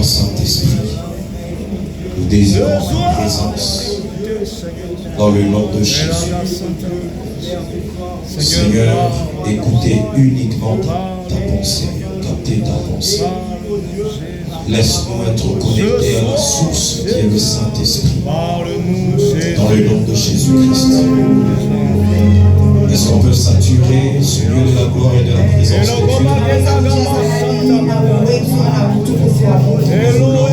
Saint-Esprit. Nous désirons ta présence dans le nom de Jésus. Seigneur, écoutez uniquement ta pensée, captez ta pensée. Laisse-nous être connectés à la source qui est le Saint-Esprit. Dans le nom de Jésus-Christ. Est-ce qu'on peut saturer ce lieu de la gloire et de la présence de Dieu? Nous voulons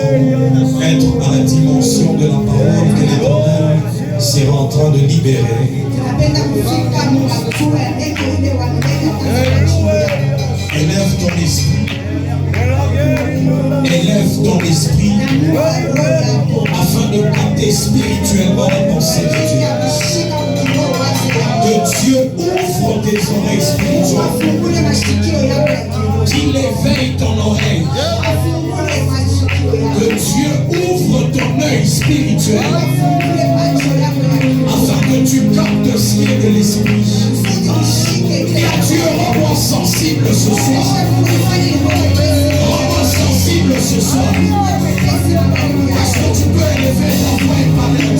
être à la dimension de la parole que l'Éternel sera en train de libérer. Élève ton esprit. Élève ton esprit afin de capter spirituellement les pensées de Dieu. Que Dieu ouvre tes oreilles spirituelles. Qu'il éveille ton oreille. Que Dieu ouvre ton œil spirituel afin que tu captes ce qui est de l'esprit. Et Dieu rend-moi sensible ce soir. Rends-moi sensible ce soir. Est-ce que tu peux élever ta voix et parler?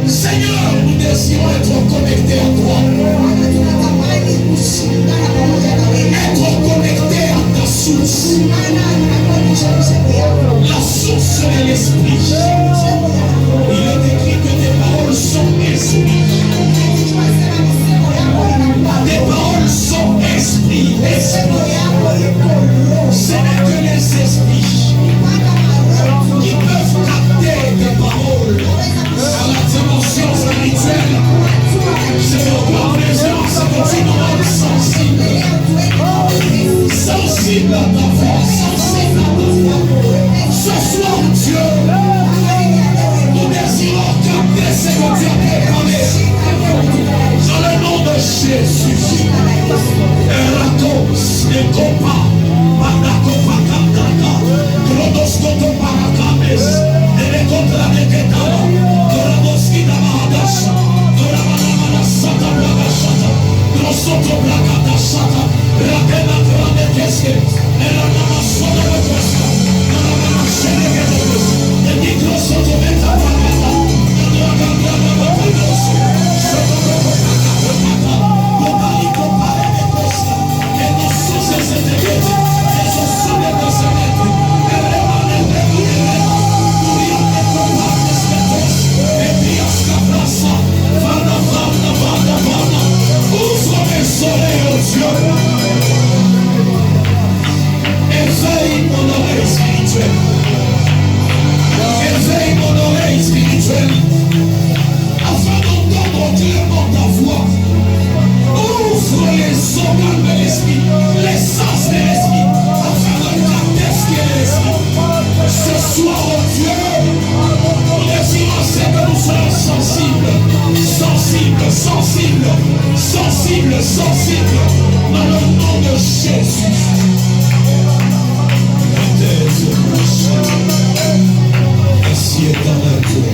Seigneur, nous désirons être connectés à toi. Être connectés à ta source. La source de l'esprit. Il est écrit que tes paroles sont esprit. Tes paroles sont esprit. Ce n'est que les esprits qui peuvent capter tes paroles à la dimension spirituelle. C'est pourquoi présence que tu nous rends sensible. Sensible à ta voix, sensible à ta voix. Ce soir, Dieu, nous désirons capter ce que tu as préparé. Dans le nom de Jésus. Eratos, Ekopa, Panakopa, Kantaka, Krodoskoto, Parakames, Elekotra, Neketala, Doraboskina, Mahadasha, Doramanamana, Sata, Blagashata, Grosoto, Blagadashata, Rakena, Kranekeske, Elanama, Soda, Vekoska, Doramana, Sheneketos, Edigrosoto, Metapagata, Dorakangana, Vakadoso, Soto, Vekopaka, Lobaliko, Paranekoska, Enosus, Ezetegete, Ezosu, Ekosegete, Eremane, Bekulele, Uriane, Kopanes, Ketos, Epiaska, Brasa, Vana, Vana, Vana, Vana, ouvre mes oreilles, oh Dieu. Éveille mon oreille spirituelle. Éveille mon oreille spirituelle. Afin d'entendre clairement ta voix. Ouvre les organes de l'esprit, les sens de l'esprit, afin de capter ce qui est l'esprit. Ce soir, oh Dieu, nous désirons c'est que nous soyons sensibles, sensibles, sensibles, sensibles, sensibles, dans le nom de Jésus. Merci éternel Dieu.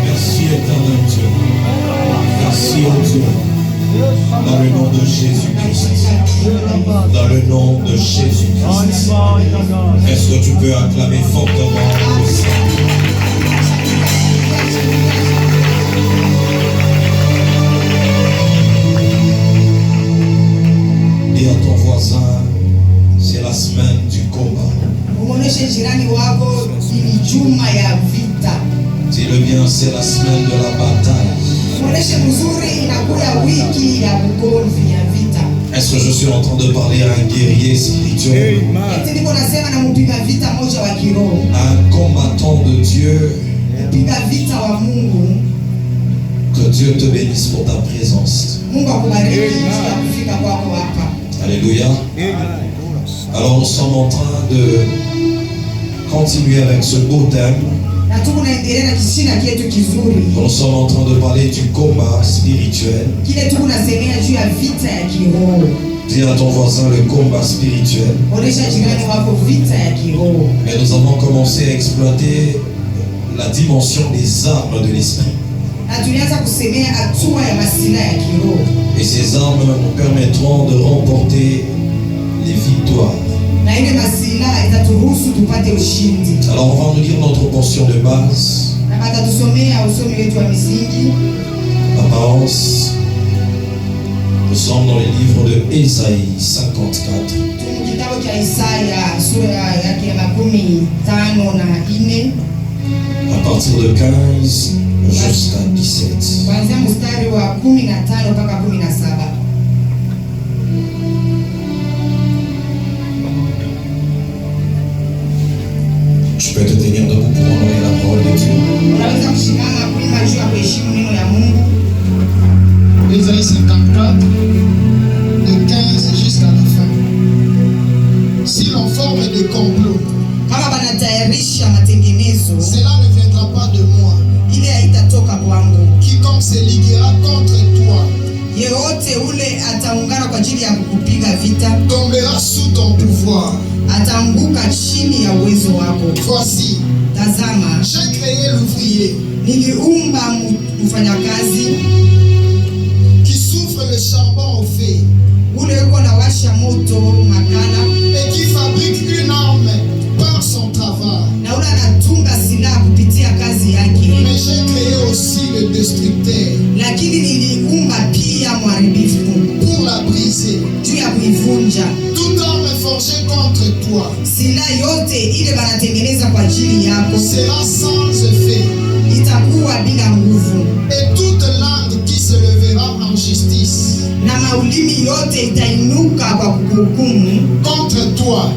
Merci éternel Dieu. Merci oh Dieu. Dans le nom de Jésus-Christ. Dans le nom de Jésus-Christ. Est-ce que tu peux acclamer fortement le Seigneur? Dis à ton voisin, c'est la semaine du combat. Dis-le bien, c'est la semaine de la bataille. Est-ce que je suis en train de parler à un guerrier spirituel? Un combattant de Dieu? Que Dieu te bénisse pour ta présence. Alléluia. Alors nous sommes en train de continuer avec ce beau thème. Nous sommes en train de parler du combat spirituel. Dis à ton voisin le combat spirituel. Et nous avons commencé à exploiter la dimension des armes de l'esprit. Et ces armes nous permettront de remporter les victoires. Alors on va nous lire notre portion de base. Apparence. Nous sommes dans les livres de Ésaïe 54. À partir de 15 jusqu'à 17. Tu peux te tenir debout pour honorer la parole de Dieu. Ésaïe 54, de 15 jusqu'à la fin. Si l'on forme des complots, cela ne viendra pas de moi. Quiconque se liguera contre toi tombera sous ton pouvoir. Voici, j'ai créé l'ouvrier qui souffle le charbon au feu et qui fabrique une arme par son travail. Mais j'ai créé aussi le destructeur pour la briser. Toute arme forgée contre toi sera sans effet. Et toute langue qui se levera en justice contre toi,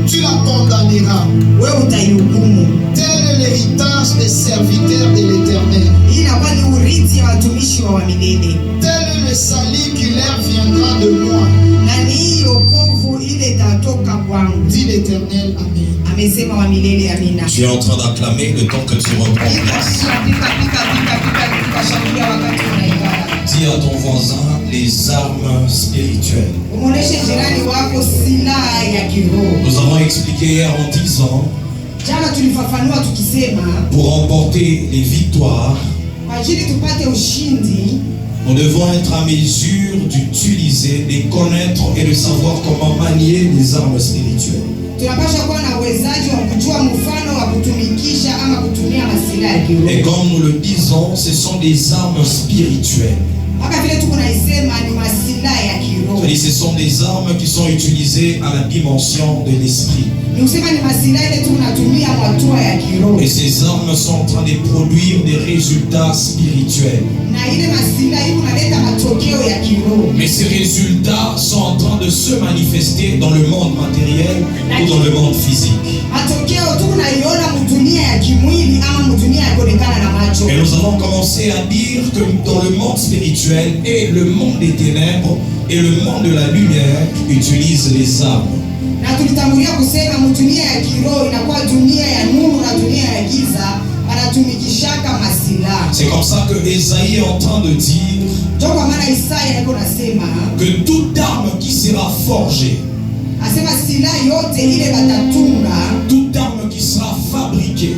tu la condamneras. Tel est l'héritage des serviteurs de l'Éternel. Tel est le salut qui leur viendra de moi, dit l'Éternel. Amen. Tu es en train d'acclamer le temps que tu reprends place. Dis à ton voisin les armes spirituelles. Nous avons expliqué hier en disant, pour remporter les victoires, nous devons être à mesure d'utiliser, de connaître et de savoir comment manier les armes spirituelles. Et comme nous le disons, ce sont des armes spirituelles. Ce sont des armes qui sont utilisées à la dimension de l'esprit. Et ces armes sont en train de produire des résultats spirituels. Mais ces résultats sont en train de se manifester dans le monde matériel ou dans le monde physique. Et nous avons commencé à dire que dans le monde spirituel et le monde des ténèbres et le monde de la lumière utilisent les armes. C'est comme ça que Ésaïe est en train de dire que toute arme qui sera forgée, toute arme qui sera fabriquée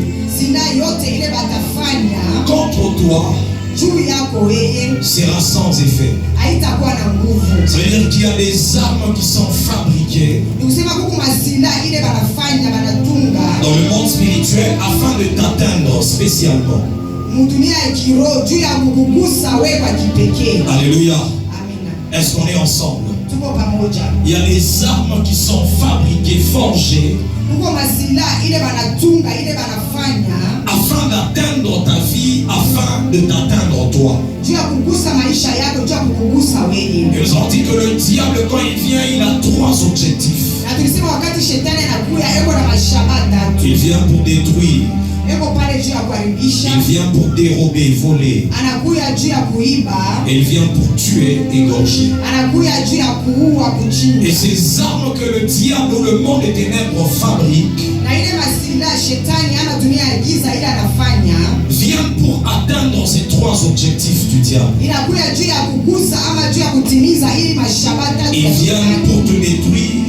contre toi sera sans effet. Ça veut dire qu'il y a des armes qui sont fabriquées dans le monde spirituel afin de t'atteindre spécialement. Alléluia. Est-ce qu'on est ensemble? Il y a des armes qui sont fabriquées, forgées afin d'atteindre ta vie, afin de t'atteindre toi. Et nous avons dit que le diable, quand il vient, il a trois objectifs. Il vient pour détruire, Il vient pour dérober, voler. Et il vient pour tuer, égorger. Et ces armes que le diable ou le monde des ténèbres fabrique viennent pour atteindre ces trois objectifs du diable. Ils viennent pour te détruire.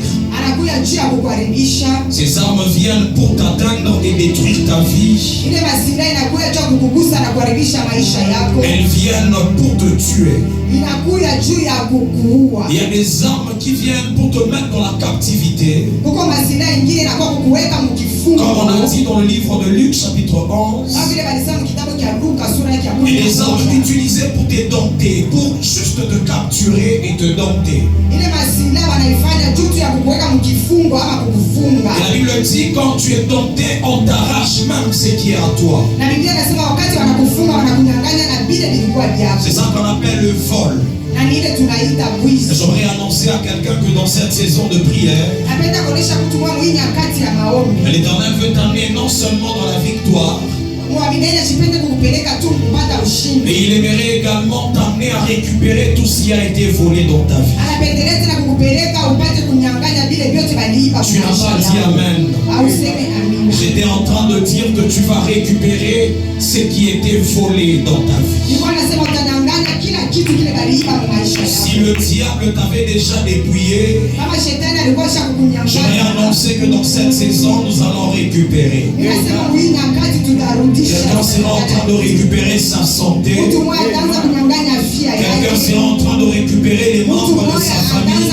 Ces armes viennent pour t'atteindre et détruire ta vie. Elles viennent pour te tuer. Il y a des armes qui viennent pour te mettre dans la captivité. Comme on a dit dans le livre de Luc chapitre 11. Et les armes utilisées pour te dompter, pour juste te capturer et te dompter. Et la Bible dit, quand tu es dompté, on t'arrache même ce qui est à toi. C'est ça qu'on appelle le vol. J'aimerais annoncer à quelqu'un que dans cette saison de prière, l'Éternel veut t'amener non seulement dans la victoire, mais il aimerait également t'amener à récupérer tout ce qui a été volé dans ta vie. Tu n'as pas dit Amen. J'étais en train de dire que tu vas récupérer ce qui était volé dans ta vie. Si le diable t'avait déjà dépouillé, j'aimerais annoncer que dans cette saison, nous allons récupérer. Quelqu'un sera en train de récupérer sa santé. Quelqu'un sera en train de récupérer les membres de sa famille.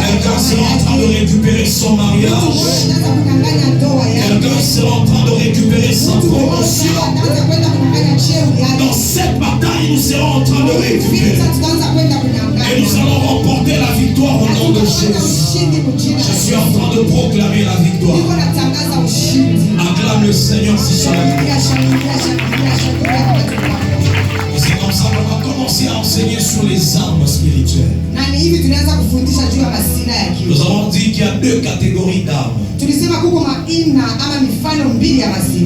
Quelqu'un sera en train de récupérer son mariage. Quelqu'un sera en train de récupérer sa promotion. Dans cette bataille, nous serons en train de récupérer. Et nous allons remporter la victoire au nom de Jésus. Je suis en train de proclamer la victoire. Acclame le Seigneur si ça va. Et c'est comme ça qu'on va commencer à enseigner sur les armes spirituelles. Nous avons dit qu'il y a deux catégories d'armes.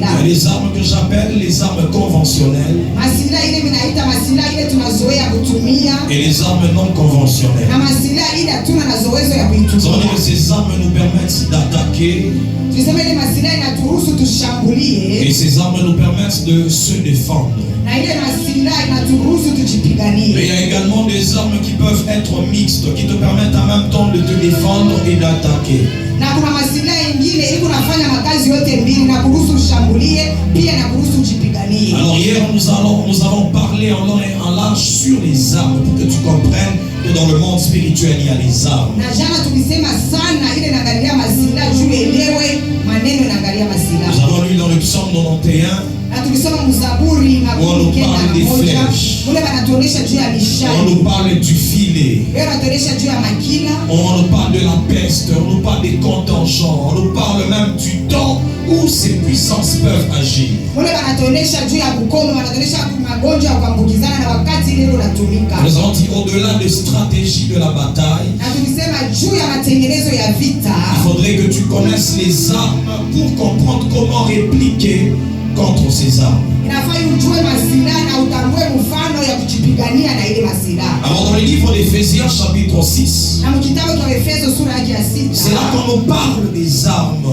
Il y a les armes que j'appelle les armes conventionnelles et les armes non conventionnelles. Nous avons dit que ces armes nous permettent d'attaquer et ces armes nous permettent de se défendre. Mais il y a également des armes qui peuvent être mixtes, qui te permettent en même temps de te défendre et d'attaquer. Alors hier nous avons parlé en long et en large sur les armes pour que tu comprennes que dans le monde spirituel il y a les armes. Nous avons lu dans le psaume 91 où on nous parle des flèches, on nous parle du filet, on nous parle de la peste, on nous parle des contingents, on nous parle même du temps où ces puissances peuvent agir. Nous avons dit au-delà des stratégies de la bataille, il faudrait que tu connaisses les armes pour comprendre comment répliquer contre ces armes. Alors dans le livre d'Éphésiens chapitre 6, c'est là qu'on nous parle des armes.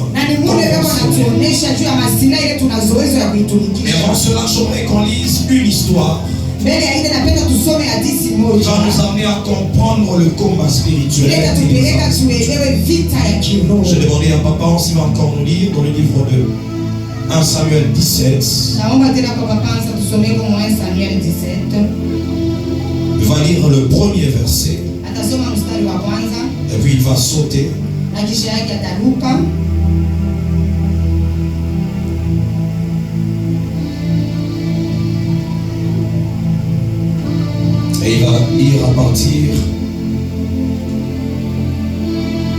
Et avant cela, j'aimerais qu'on lise une histoire qui va nous amener à comprendre le combat spirituel. Je demandais à papa s'il va encore nous lire dans le livre de 1 Samuel 17. Il va lire le premier verset. Et puis il va sauter. Et il va lire à partir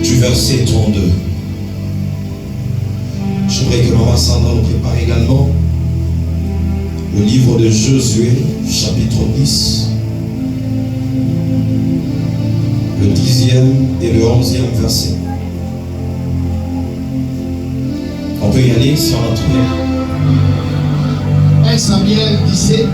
du verset 32. J'aimerais que Maman Sandra nous prépare également le livre de Josué, chapitre 10, le 10e et le 11e verset. On peut peut y aller si on a trouvé. 1 Samuel 17.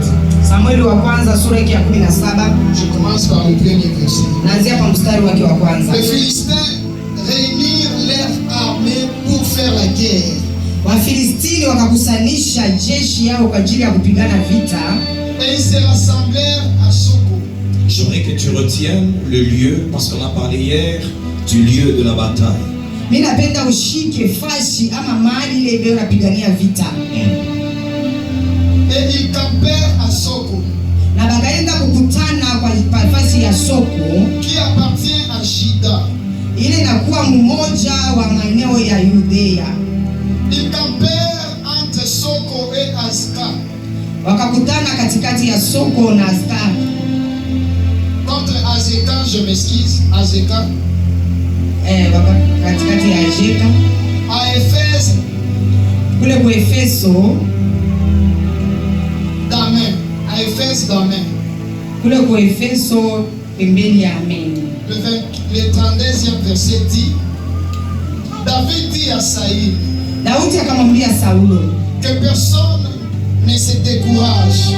Samueli wa kwanza sura yake ya 17. Je commence par le premier verset. Naanzia kwa mstari wake wa kwanza. Les Philistins réunirent leur armée pour faire la guerre. Wafilistini wakakusanisha jeshi yao kwa ajili ya kupigana vita. Et ils se rassemblèrent à Soko. J'aimerais que tu retiennes le lieu, parce qu'on a parlé hier du lieu de la bataille. Mimi napenda ushike fashi ama mahali ile ile unapigania vita. Et ils campèrent à Soko, Na bakaenda kukutana kwa nafasi ya Soko, qui appartient à Juda. ile inakuwa mmoja wa maeneo ya Yudea. Ils campèrent entre Soko et Azka. Wakakutana katikati ya Soko na Azka. Contre Azeka, je m'excuse, Azeka. Katikati ya Azeka. À Éphèse, Kule kwa Efeso, Damen. À Éphèse, Damen. kule kwa Efeso pembeni ya Amen. Le 32e verset dit, David dit à Saïd Daudi akamwambia Saulo, que personne ne se décourage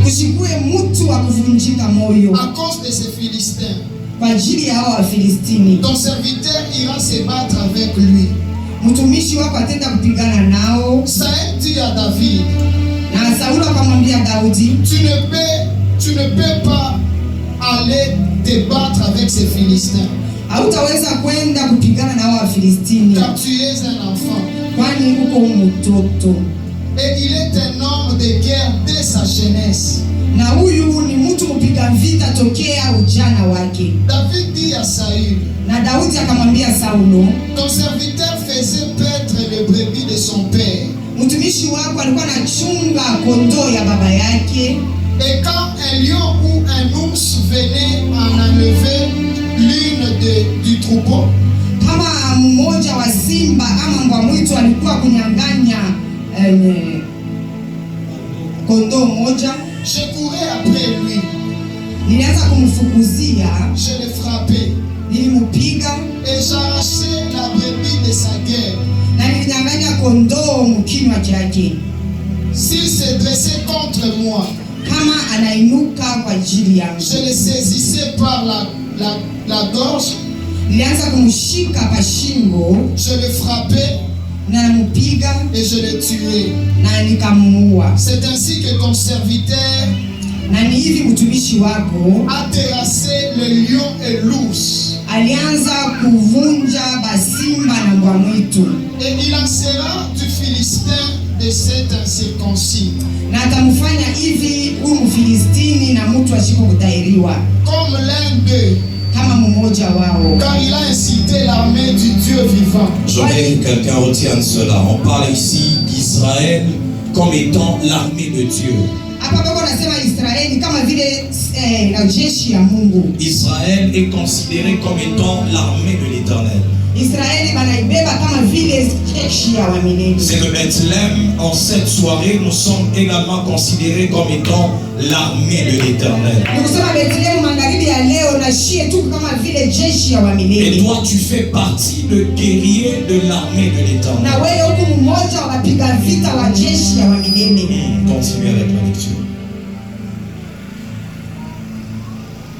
kusikue mtu wa kuvunjika moyo à cause de ces Philistins. kwa ajili ya hao Wafilistini. Ton serviteur ira se battre avec lui. Mtumishi wako atenda kupigana nao. Saïd dit à David, Na Saulo akamwambia Daudi, tu ne peux pas aller te battre avec ces Philistins, hautaweza kwenda kupigana na hao Wafilistini car tu es un enfant. kwani uko mtoto. Et il est un homme de guerre dès sa jeunesse. Na huyu ni mtu mpiga vita tokea ujana wake. David dit à Saül, Na Daudi akamwambia Saulo, ton serviteur faisait paître les brebis de son père. mtumishi wako alikuwa anachunga kondoo ya baba yake. Et quand un lion ou un ours venait en enlever l'une du troupeau, Kama mmoja wa simba ama mbwa mwitu alikuwa kunyang'anya kondoo moja, je courais après lui, nilianza kumfukuzia, je le frappais nilimupiga et j'arrachais la brebis de sa gueule. na nilinyang'anya kondoo mkinywa chake. S'il se dressait contre moi, Kama anainuka kwa ajili yangu, je le saisissais par la gorge, nilianza kumshika pa shingo je le frappais na namupiga et je le tuais. na nikamuua. C'est ainsi que ton serviteur Na ni hivi mtumishi wako a terrassé le lion et l'ours. alianza kuvunja basimba na mbwa mwitu, Et il en sera du Philistin de cet incirconcis, na atamfanya hivi huyu Mfilistini na mtu asipokutahiriwa comme l'un d'eux, kama mmoja wao. car il a incité l'armée du Dieu vivant. J'aimerais que quelqu'un retienne cela. On parle ici d'Israël comme étant l'armée de Dieu. Hapa baba anasema Israeli kama vile na jeshi ya Mungu. Israël est considéré comme étant l'armée de l'Éternel. Israeli banaibeba kama vile jeshi ya wa milele. C'est de Bethléem, en cette soirée, nous sommes également considérés comme étant l'armée de l'Éternel. Nikusema Bethlehem magharibi ya leo na shie tu kama vile jeshi ya wa Et milele. toi, tu fais partie de guerriers de l'armée de Na l'Éternel. wewe huku mmoja wa wapiga vita wa jeshi ya wa milele. Continuez avec la lecture.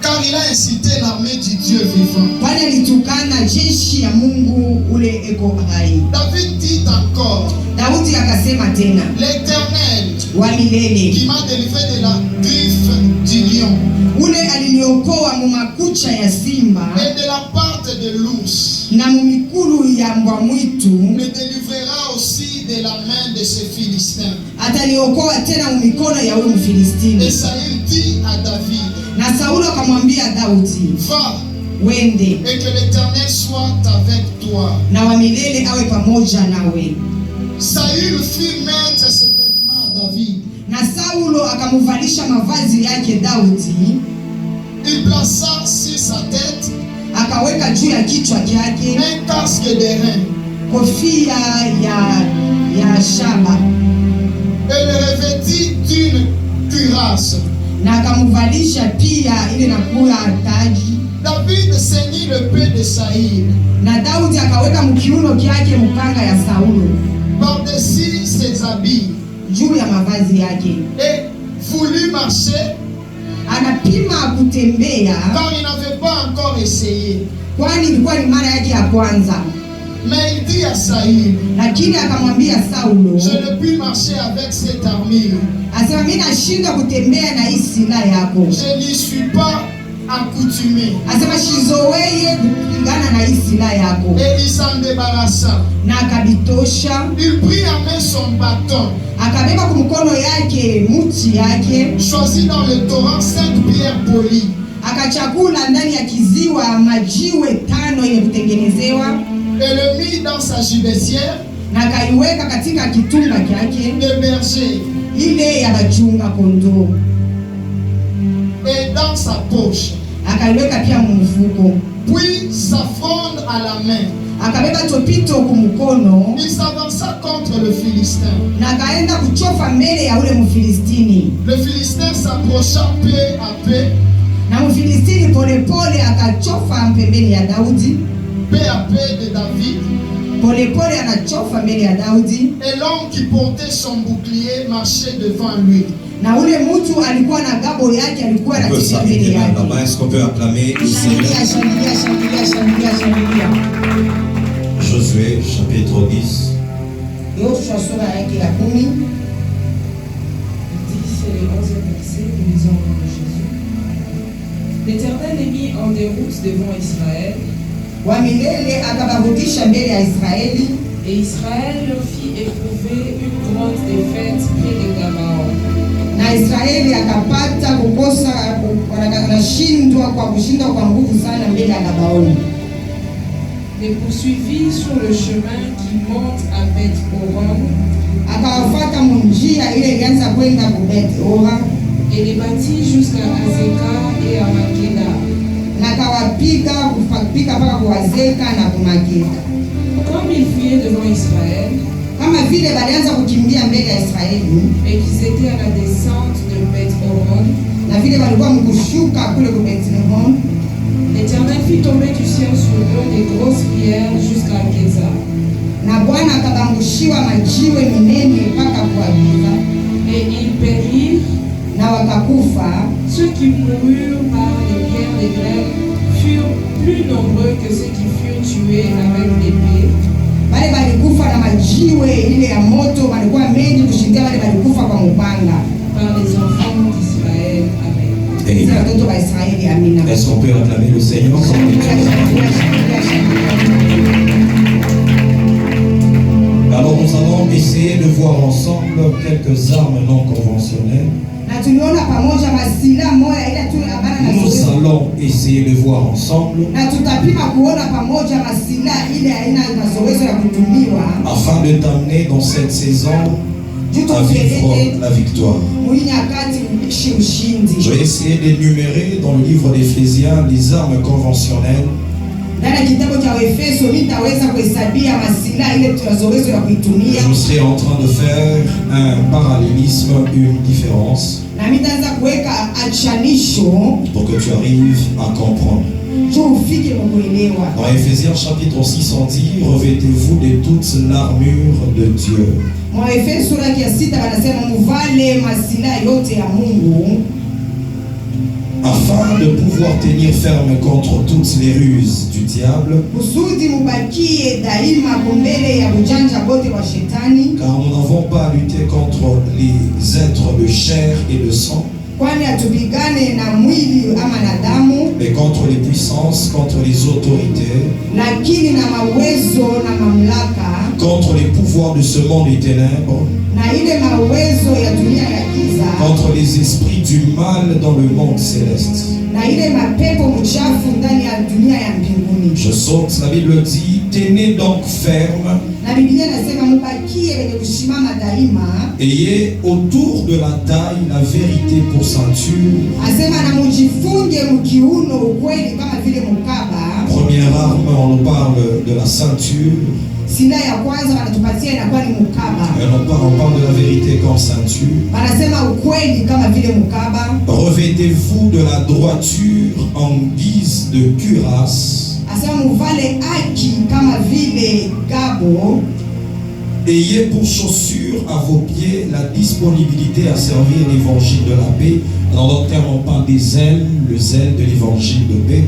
Car il a incité l'armée du Dieu vivant. Kwani alitukana jeshi ya Mungu ule eko hai. David dit encore, Daudi akasema tena, l'Éternel wa milele qui m'a délivré de la griffe du lion ule aliniokoa mu makucha ya simba et de la patte de l'ours, na mu mikulu ya mbwa mwitu, me délivrera aussi de la main de ces Philistins. ataniokoa tena mu mikono ya huyo Et Mfilistini. Saül dit à David, Na Saulo akamwambia Daudi, va, wende et que l'Éternel soit avec toi. na wa milele awe pamoja nawe. Saül fit mettre ses vêtements à David. Na Saulo akamuvalisha mavazi yake Daudi, Il plaça sur sa tête akaweka juu ya kichwa chake un casque de rein kofia ya shaba, et le revêtit d'une cuirasse. na akamuvalisha pia ile nakuya taji. David ceignit le peu de Saül Na Daudi akaweka mkiuno kyake mpanga ya Saulo, par-dessus ses habits juu ya mavazi yake, et voulut marcher anapima kutembea, car il n'avait pas encore essayé. kwani ilikuwa ni mara yake ya kwanza. Mais il dit à Saül, Lakini akamwambia Saulo, je ne puis marcher avec cette armure. asema mimi nashindwa kutembea na hii silaha yako. Je n'y suis pas accoutumé. Asema shizoweye kupigana na hii silaha yako, Et il s'en débarrassa. na akabitosha. Il prit en main son bâton, Akabeba kumkono yake muti yake, choisit dans le torrent 5 pierres polies, akachakula ndani ya kiziwa majiwe 5 yenye kutengenezewa, et le mit dans sa gibecière na akaiweka katika kitunga kyake de berger ile ya bachunga kondoo, et dans sa poche. akaiweka pia mfuko. Puis sa fronde à la main, Akabeba topito kumkono, il s'avança contre le Philistin. na akaenda kuchofa mbele ya ule Mfilistini, Le Philistin s'approcha peu à peu, na Mfilistini polepole akachofa pembeni ya Daudi, peu à peu de David, polepole anachofa mbele ya Daudi, et l'homme qui portait son bouclier marchait devant lui. na ule mtu alikuwa na gabo yake, alikuwa On peut anatembea s'arrêter mbele là, yake. là-bas. Est-ce qu'on peut acclamer le Shangilia, Seigneur? shangilia, shangilia, shangilia, shangilia. Josué, chapitre 10. Yoshua sura yake ya 10. 10 et le 11e verset, nous lisons au nom de Jésus. L'Éternel les mit en déroute devant Israël, Wa milele akabarudisha mbele ya Israeli, et Israël leur fit éprouver une grande défaite près de Gabaon. na Israeli akapata kukosa, anashindwa kwa kushindwa kwa nguvu sana mbele ya Gabaoni. Les poursuivit sur le chemin qui monte à Beth-Horon Akawafuata munjia ile ilianza kwenda ku Bet-Ora, et les battit jusqu'à Azeka et à Makeda. na akawapiga kupika mpaka kuwazeka na kumaketa. Comme ils fuyaient devant Israël Kama vile balianza kukimbia mbele ya Israeli, et qu'ils étaient à la descente de Beth-Horon, na vile walikuwa mkushuka kule ku Bet-Horon, l'Éternel fit tomber du ciel sur eux des grosses pierres jusqu'à Gaza. na Bwana akabangushiwa majiwe minene mpaka kuwagiza, Et ils périrent. na wakakufa. Ceux qui moururent par les pierres des grèves furent plus nombreux que ceux qui furent tués avec l'épée. Wale balikufa na majiwe ile ya moto walikuwa mengi kushindia wale balikufa kwa upanga. Par les enfants d'Israël. Amen. Sisi Amen. watoto wa Israeli, amina. Est-ce qu'on peut acclamer le Seigneur? Shangilia, shangilia, shangilia, shangilia. Alors nous allons essayer de voir ensemble quelques armes non conventionnelles. Na tuliona pamoja masila moja ila tu abana na Nous zoezi. allons essayer de voir ensemble Na tutapima kuona pamoja masila ile aina ya mazoezi ya kutumiwa afin de t'amener dans cette saison juu à vivre tukieleke la victoire. mwini nyakati uishi ushindi. Je vais essayer d'énumérer dans le livre d'Éphésiens les armes conventionnelles Ndani ya kitabu cha Efeso nitaweza kuhesabia masila ile tunazoezi ya kuitumia, Je serai en train de faire un parallélisme, une différence, na nitaanza kuweka achanisho pour que tu arrives à comprendre. juu ufike kuelewa. Dans Éphésiens chapitre 6, on dit, revêtez-vous de toute l'armure de Dieu. Mwa Efeso sura ya 6 wanasema muvale masila yote ya Mungu Afin de pouvoir tenir ferme contre toutes les ruses du diable, kusudi mubakie daima kumbele ya ujanja bote wa shetani, car nous n'avons pas à lutter contre les êtres de chair et de sang, kwani hatupigane na mwili ama na damu, mais contre les puissances, contre les autorités, lakini na mawezo na mamlaka, contre les pouvoirs de ce monde des ténèbres, na ile mawezo ya dunia ya giza, contre les esprits du mal dans le monde céleste. na ile mapepo mchafu ndani ya dunia ya mbinguni. Je saute, la Bible dit, tenez donc ferme, Na Biblia inasema mubakie wenye kusimama daima, ayez autour de la taille la vérité pour ceinture. asema na mujifunge mkiuno ukweli kama vile mukaba. Première arme, on nous parle de la ceinture. Silaha ya kwanza wanatupatia inakuwa ni mukaba, Et on parle de la vérité comme ceinture. wanasema ukweli kama vile mukaba. Revêtez-vous de la droiture en guise de cuirasse, Asema muvale haki kama vile gabo, Ayez pour chaussure à vos pieds la disponibilité à servir l'évangile de la paix. Dans d'autres termes, on parle des ailes, le zèle de l'évangile de paix.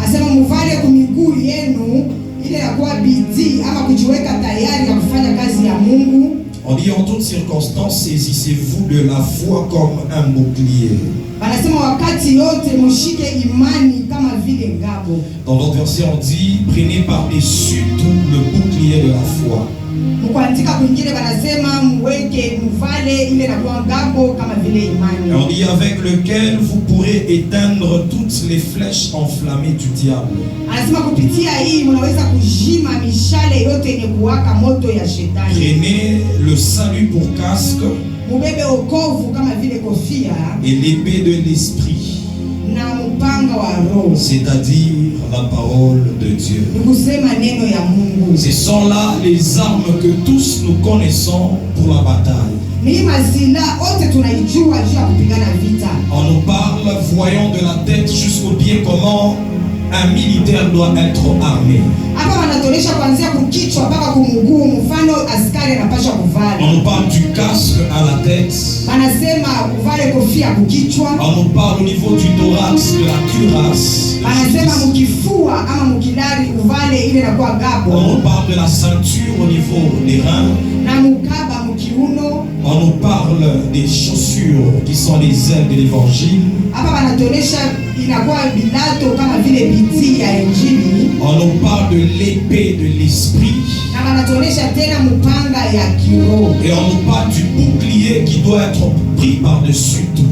Asema muvale kumiguu yenu ile ya kuwa bidii ama kujiweka tayari ya kufanya kazi ya Mungu. On dit en toutes circonstances, saisissez-vous de la foi comme un bouclier. Wanasema wakati yote mshike imani kama vile ngao. Dans d'autres versets, on dit, prenez par-dessus tout le bouclier de la foi. Mkuandika kwingine wanasema mweke mvale ile na kuwa ngao kama vile imani. Et on dit avec lequel vous pourrez éteindre toutes les flèches enflammées du diable. Anasema kupitia hii mnaweza kujima mishale yote yenye kuwaka moto ya shetani. Prenez le salut pour casque Mubebe okovu kama vile kofia et l'épée de l'esprit, na mpanga wa roho. c'est-à-dire la parole de Dieu. Ni kusema neno ya Mungu. Ce sont là les armes que tous nous connaissons pour la bataille. Ni mazila ote tunaijua juu ya kupigana vita. On nous parle, voyons de la tête jusqu'aux pieds, comment un militaire doit être armé. Hapa wanatonesha kuanzia kukichwa mpaka kumguu, mfano askari anapaswa kuvala. On nous parle du casque à la tête. Wanasema uvale kofia kukichwa. On nous parle au niveau du thorax, de la cuirasse. Wanasema mkifua ama mkilari uvale ile na kwa On gabo. nous parle de la ceinture au niveau des reins. Na mukaba mkiuno. On nous parle des chaussures qui sont les ailes de l'évangile. Hapa wanatonesha inakuwa bilato kama vile biti ya Injili. On nous parle de l'épée de l'esprit. Na wanatonesha tena mpanga ya kiroho. Et on nous parle du bouclier qui doit être pris par-dessus tout.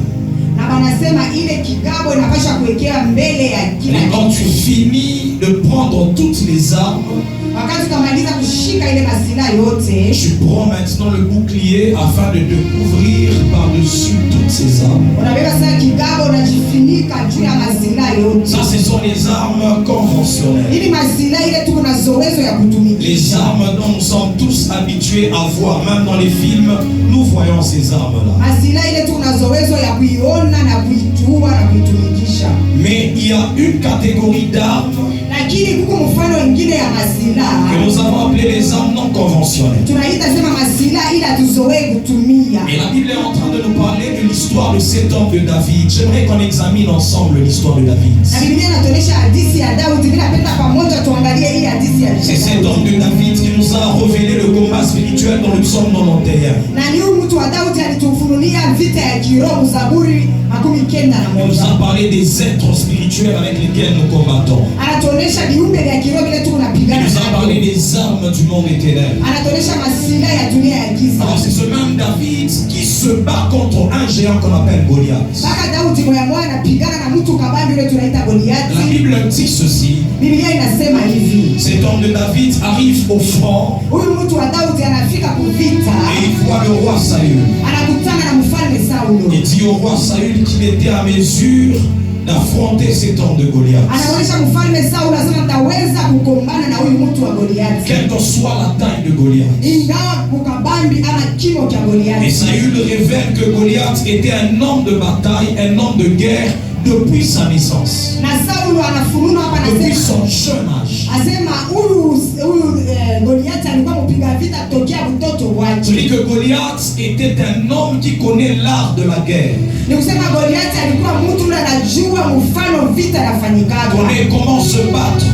Na wanasema ile kigabo inapaswa kuwekea mbele ya kila Et quand tu kitu. finis de prendre toutes les armes, Wakati ukamaliza kushika ile masila yote, tu prends maintenant le bouclier afin de te couvrir par-dessus toutes ces armes. unabeba sasa kigabo unajifunika juu ya masila yote. Ça, ce sont les armes conventionnelles. Ili masila ile tuko na zoezo ya kutumikisha. Les armes dont nous sommes tous habitués à voir, même dans les films, nous voyons ces armes-là. Masila ile tuko na zoezo ya kuiona na kuijua na kuitumikisha. Mais il y a une catégorie d'armes Lakini kuko mfano wengine ya masila que nous avons appelées les armes non conventionnelles. tunaita sema masila ila tuzoee kutumia. Et la Bible est en train de nous parler de l'histoire de cet homme de David. J'aimerais qu'on examine ensemble l'histoire de David. Na Biblia inatuonyesha hadithi ya Daudi. Mimi napenda pamoja tuangalie hii hadithi ya C'est cet homme de David qui nous a révélé le combat spirituel dans le psaume 91. na ni huyu mtu wa Daudi alitufunulia vita ya kiroho Zaburi 91. Il nous a parlé des êtres spirituels avec lesquels nous combattons. Anatuonesha viumbe vya kiroho vile tuko Il napigana nous a parlé navyo. des armes du monde éternel. Anatuonesha masila ya dunia ya giza. Alors c'est ce même David qui se bat contre un géant qu'on appelle Goliath. Mpaka Daudi moya moya anapigana na mtu kabambi yule tunaita La Goliati. Bible dit ceci. Biblia inasema hivi. Cet homme de David arrive au front Huyu mtu wa Daudi anafika kuvita, et il voit le roi Saül. anakutana na mfalme Saulo. Il dit au roi Saül qu'il était à mesure d'affronter cet homme de Goliath. Anaonyesha mfalme Saulo anasema nitaweza kugombana na huyu mtu wa Goliati. Quelle que soit la taille de Goliath. Ingawa kukabambi ama kimo cha Et Goliati. Saül révèle que Goliath était un homme de bataille, un homme de guerre depuis sa naissance. Na Saulo anafunua hapa Depuis anasema son jeune âge. asema huyu Goliati alikuwa mpiga vita tokea mtoto wake. Je dis que Goliath était un homme qui connaît l'art de la guerre. Ni kusema Goliati alikuwa mtu yule anajua mfano vita yafanyikaga. Connaît comment se battre.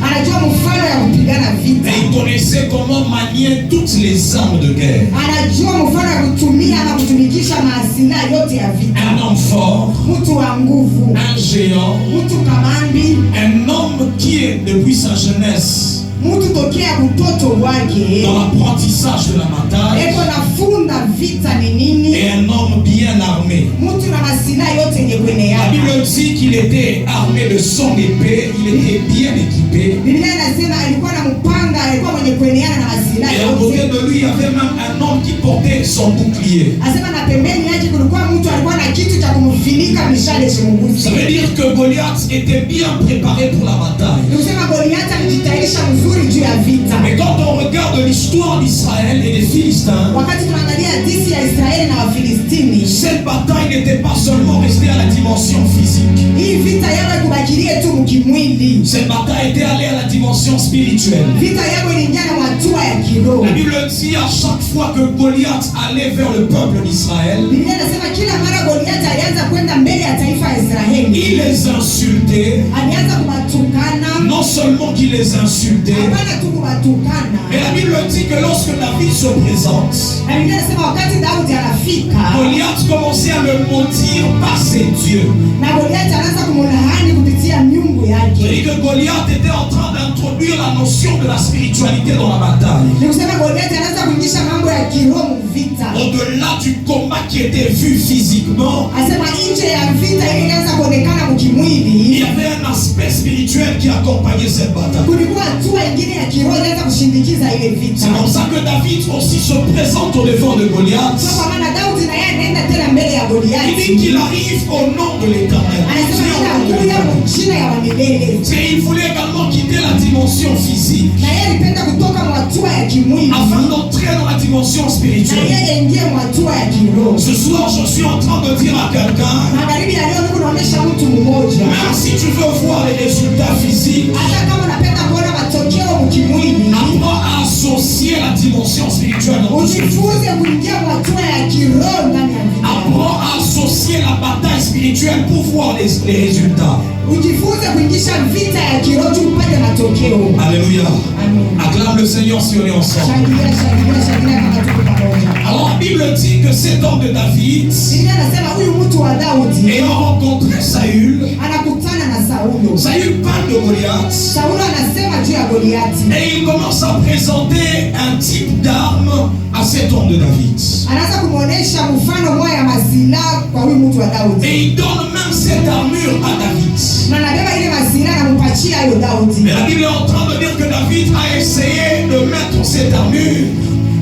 Anajua mfano ya kupigana vita. Et il connaissait comment manier toutes les armes de guerre. Anajua mfano ya kutumia ama kutumikisha maasilaha yote ya vita. Un homme fort, Mtu wa nguvu, un géant, mtu kabambi, un homme qui est depuis sa jeunesse mtu tokea utoto wake dans l'apprentissage de la bataille eko nafunda vita ni nini, et un homme bien armé. mtu na masilaha yote yenye kwenye La yake. Bible dit qu'il était armé de son épée, il était bien équipé. Biblia inasema alikuwa na mpanga, alikuwa mwenye kueneana na masilaha Et à côté yote. de lui, il y avait même un homme qui portait son bouclier. Asema na pembeni yake kulikuwa mtu alikuwa na kitu cha kumfinika mishale Ça chimguzi. veut dire que Goliath était bien préparé pour la bataille. Nikusema Goliati alijitayarisha mzuri juu ya vita. Mais quand on regarde l'histoire d'Israël et des Philistins, Wakati tunaangalia ukiangalia hadithi ya Israeli na Wafilistini, cette bataille n'était pas seulement restée à la dimension physique. hii vita yao ikubakilie tu mkimwili. Cette bataille était allée à la dimension spirituelle. Vita yao iliingia na hatua ya kiroho. La Bible dit à chaque fois que Goliath allait vers le peuple d'Israël, Biblia inasema kila mara Goliathi alianza kwenda mbele ya taifa ya Israeli, il les insultait. alianza kuwatukana. Non seulement qu'il les insultait, Hapana tu kuwatukana, mais la Bible dit que lorsque David se présente, na Biblia inasema wakati Daudi anafika, Goliath commençait à le maudire par ses dieux. na Goliathi anaanza kumlaani kupitia miungu yake. C'est-à-dire que Goliath était en train d'introduire la notion de la spiritualité dans la bataille. Ni kusema Goliathi anaanza kuingisha mambo ya kiroho vita. Au-delà du combat qui était vu physiquement, Asema nje ya vita ile inaanza kuonekana il mkimwili, y avait un aspect spirituel qui accompagnait cette bataille. kulikuwa hatua ingine ya kiroho inaanza kushindikiza ile vita. C'est comme ça que David aussi se présente au devant de Goliath. Kwa maana Daudi na yeye anaenda tena mbele ya Il Goliathi, dit qu'il arrive au nom de l'Éternel. anasema anakuja mjina ya wamilele, Et il voulait également quitter la dimension physique na yeye alipenda kutoka mwatua ya kimwili afin d'entrer dans la dimension na spirituelle. yeye ingie mwatua ya kiroho. Ce soir, je suis en train de dire à quelqu'un, Magharibi ya leo niko naonesha mtu mmoja, même si tu veux voir les résultats physiques, hata kama unapenda kuona matokeo mkimwili, apprends à associer la dimension spirituelle dans tout ce que tu fais. ujifunze kuingia mwatua ya kiroho ndani ya vita. Apprends à associer la bataille spirituelle pour voir les résultats. Ujifunze kuingisha vita ya kiroho tu upate matokeo. Alléluia. Amen. Acclame le Seigneur si on est ensemble. Shangilia, shangilia, shangilia kama tuko pamoja. Alors la Bible dit que cet homme de David, Biblia inasema huyu mtu wa Daudi ayant rencontré Saül, anakutana na Saulo. Saül parle de Goliath Saulo anasema juu ya Goliathi. et il commence à présenter un type d'arme à cet homme de David. Anaanza kumuonesha mfano moja ya masilaha kwa huyu mtu wa Daudi. Et il donne même cette armure à David. Na anabeba ile masilaha na kumpatia hiyo Daudi. Mais la Bible est en train de dire que David a essayé de mettre cette armure,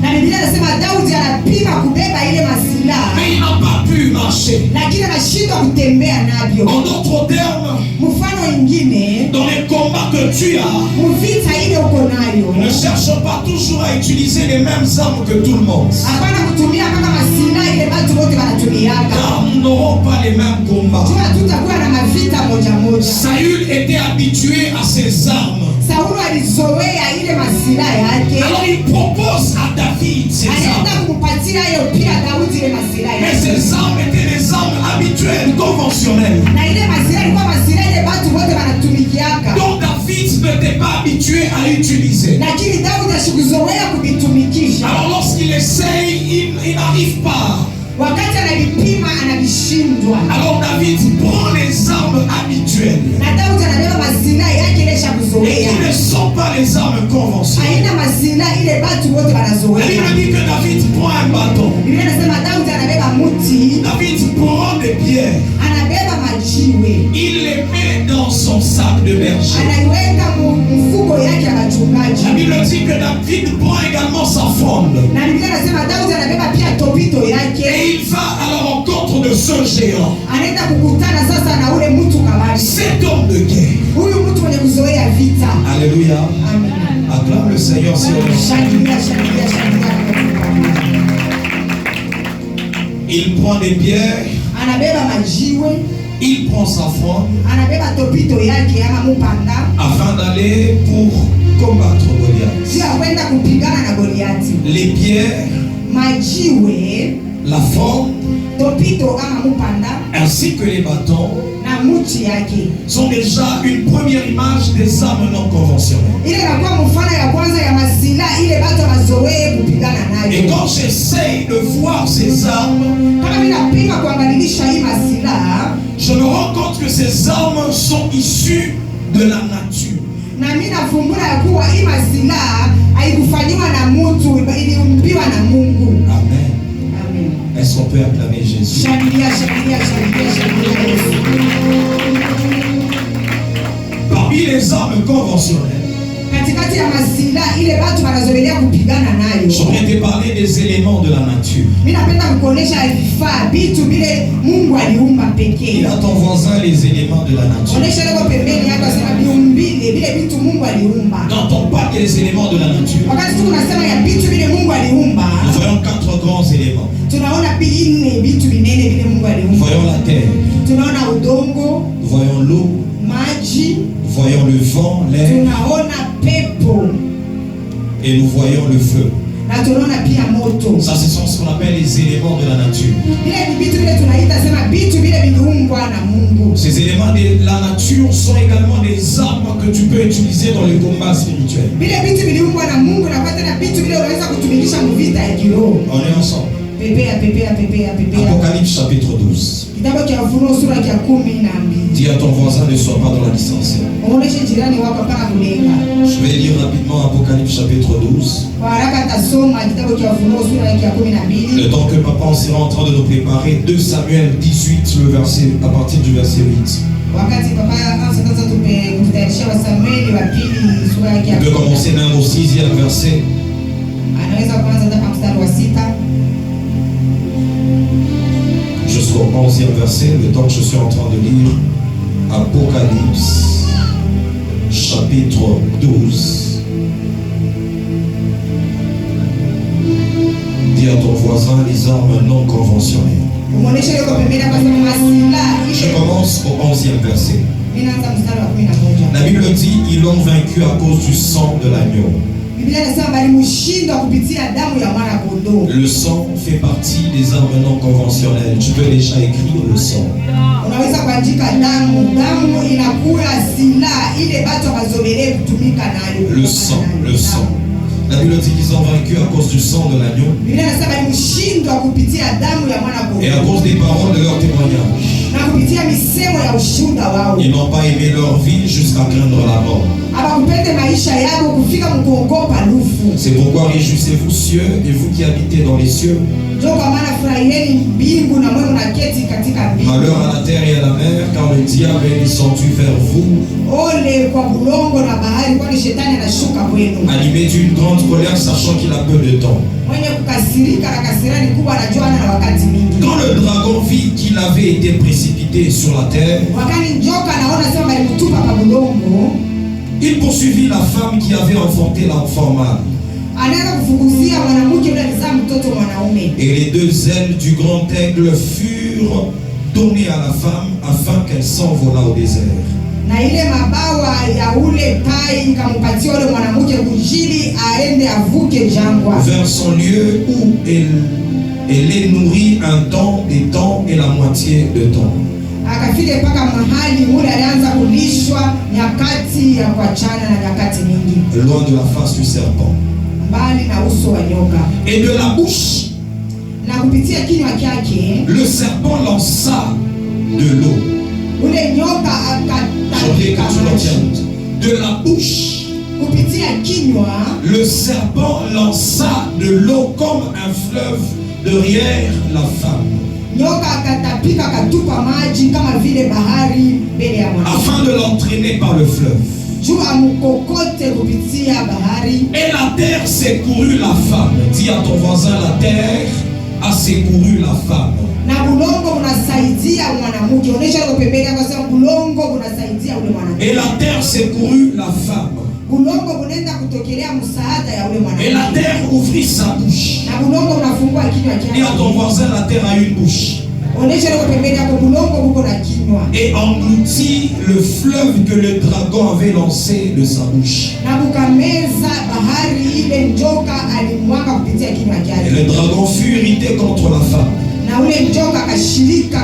Na Biblia inasema Daudi anapima kubeba ile masilaha, mais il n'a pas pu marcher. lakini anashindwa kutembea navyo. En d'autres termes, Mfano ingine, dans les combats que tu as, mvita ile uko nayo, ne cherche pas toujours à utiliser les mêmes armes que tout le monde. hapana kutumia kama masilaha ile watu wote wanatumiaka. Car nous n'aurons pas les mêmes combats. Jua tutakuwa na mavita moja moja. Saül était habitué à ses armes. Saulo alizoea ile masilaha yake, Alors il propose à David ses anaenda armes. kumpatia hiyo pia Daudi ile masilaha Mais yake. ces armes étaient des armes habituelles, conventionnelles. Na ile masilaha ilikuwa masilaha ile watu wote wanatumikiaka, Donc David n'était pas habitué à utiliser. lakini Daudi asikuzoea kuvitumikisha. Alors lorsqu'il essaye, il n'arrive pas. Wakati anavipima anavishindwa, Alors David prend les armes habituelles. na Daudi anabeba masilaha yake ile Et shakuzoea, qui ne sont pas les armes conventionnelles. haina masilaha ile watu wote La wanazoea. Bible dit que David prend un bâton. Biblia inasema Daudi anabeba muti, David prend des pierres. anabeba majiwe, Il les met dans son sac de berger. anaiweka mfuko yake ya La wachungaji. Bible dit que David prend également sa fronde. Na Biblia inasema Daudi anabeba pia topito yake, Et il va à la rencontre de ce géant. anaenda kukutana sasa na ule mtu kabali, Cet homme de guerre. huyu mtu mwenye kuzoea vita. Alléluia. Amen. Acclame le Seigneur si on est. Shangilia, shangilia, shangilia. Il prend des pierres. Anabeba majiwe, Il prend sa fronde anabeba topito yake ama mupanda, afin d'aller pour combattre Goliath. sio ya kwenda kupigana na Goliati. Les pierres, Majiwe, la fronde, topito ama mupanda ainsi que les bâtons na muti yake, sont déjà une première image des armes non conventionnelles. ile inakuwa mfano ya kwanza ya masilaha ile watu wazoee kupigana Et nayo. quand j'essaye de voir ces armes, Kama mimi napima kuangalisha hii masilaha, je me rends compte que ces armes sont issues de la nature. na mimi nafumbula ya kuwa hii masilaha haikufanyiwa na mtu, iliumbiwa na Mungu. Amen. Amen. Est-ce qu'on peut acclamer Jésus? Shangilia, shangilia, shangilia, shangilia Yesu. Parmi les armes conventionnelles, Katikati ya masilaha ile watu wanazoelea kupigana nayo, j'aurais été parler des éléments de la nature. mimi napenda kukuonesha vifaa vitu vile Mungu aliumba pekee. Il a ton voisin les éléments de la nature. Onesha leo pembeni yako, sema viumbile vile vitu Mungu aliumba. Quand on parle des éléments de la nature, Wakati tunasema ya vitu vile Mungu aliumba, nous voyons 4 grands éléments. tunaona nne vitu vinene vile Mungu Nous aliumba. voyons la terre, Tunaona udongo, nous voyons l'eau, maji, nous voyons le vent, l'air, tunaona pepo et nous voyons le feu. na tunaona pia moto. Ça, ce sont ce qu'on appelle les éléments de la nature. Vile ni vitu vile tunaita sema vitu vile viliumbwa na Mungu. Ces éléments de la nature sont également des armes que tu peux utiliser dans le combat spirituel. Vile vitu viliumbwa na Mungu na pata na vitu vile unaweza kutumikisha mvita ya kiroho. On est ensemble. Pepea. Apocalypse chapitre 12. Kitabu cha Ufunuo sura ya 12. Dis à ton voisin, ne sois pas dans la distance. Muoneshe jirani wako hapana kulenga. Je vais lire rapidement Apocalypse chapitre 12. Kwa haraka tasoma kitabu cha Ufunuo sura ya 12. Le temps que papa sera en train de nous préparer, 2 Samuel 18, le verset, à partir du verset 8. Wakati papa anza sasa kutayarishia wa Samueli wa pili sura ya 12. On peut commencer même au 6e verset. Anaweza kuanza hata mstari wa 6 jusqu'au 11e verset, le temps que je suis en train de lire Apocalypse chapitre 12. Dis à ton voisin les armes non conventionnelles. Umuoneshe yuko pembeni hapa sema masila Je ile. commence au 11e verset. Mimi naanza mstari wa 11. La Bible dit, ils l'ont vaincu à cause du sang de l'agneau. Biblia inasema bali mshindwa kupitia damu ya mwana kondoo. Le sang fait partie des armes non conventionnelles. Tu peux déjà écrire le sang. Unaweza kuandika damu. Damu inakuwa silaha ile watu wazobelee kutumika nayo. Le sang, le sang. La Bible dit qu'ils ont vaincu à cause du sang de l'agneau Biblia inasema bali mshindwa kupitia damu ya mwana et à kondoo. cause des paroles de leur témoignage. Na kupitia misemo ya ushuhuda wao. Ils n'ont pas aimé leur vie jusqu'à craindre la mort. Hawakupenda maisha yao kufika mkuogopa lufu. C'est pourquoi réjouissez-vous cieux et vous qui habitez dans les cieux. Ndio kwa maana furahieni mbingu na mwe mnaketi katika mbingu. Malheur à la terre et à la mer, car le diable est descendu vers vous, Ole kwa bulongo na bahari, kwani shetani anashuka kwenu. animé d'une grande colère, sachant qu'il a peu de temps. Mwenye kukasirika na kasirani kubwa anajuana na wakati mingi. Quand le dragon vit qu'il avait été précipité sur la terre, Wakati njoka anaona sema alimtupa pa bulongo, il poursuivit la femme qui avait enfanté l'enfant mâle. anaanza kufukuzia mwanamke yule alizaa mtoto mwanaume. Et les 2 ailes du grand aigle furent données à la femme afin qu'elle s'envolât au désert. Na ile mabawa ya ule tai ikampatia yule mwanamke kujili aende avuke jangwa. Vers son lieu où elle est nourrie un temps, des temps et la moitié de temps. Akafika mpaka mahali mule alianza kulishwa nyakati ya kuachana na nyakati mingi. Loin de la face du serpent. Mbali na uso wa nyoka. Et de la bouche, Na kupitia kinywa chake le serpent lança de l'eau. ule nyoka J'aimerais akatapika que tu maji. retiennes. De la bouche, Kupitia kinywa le serpent lança de l'eau comme un fleuve derrière la femme, nyoka akatapika akatupa maji kama vile bahari mbele ya mwana. afin de l'entraîner par le fleuve. Juu amkokote kupitia bahari. Et la terre secourut la femme. Dis à ton voisin, la terre a secouru la femme. Na bulongo unasaidia mwanamke. Onesha ile pembeni kwa sababu bulongo unasaidia ule mwanamke. Et la terre secourut la femme. Bulongo unaenda kutokelea msaada ya ule Et mwanamke. la terre ouvrit sa bouche. Na bulongo unafungua kinywa Dis à ton chake. voisin, la terre a une bouche. Onesha ile pembeni hapo bulongo uko na kinywa. Et engloutit le fleuve que le dragon avait lancé de sa bouche. Na bukameza bahari ile njoka alimwaga kupitia kinywa Et chake. le dragon fut irrité contre la femme. Na ule njoka akashirikia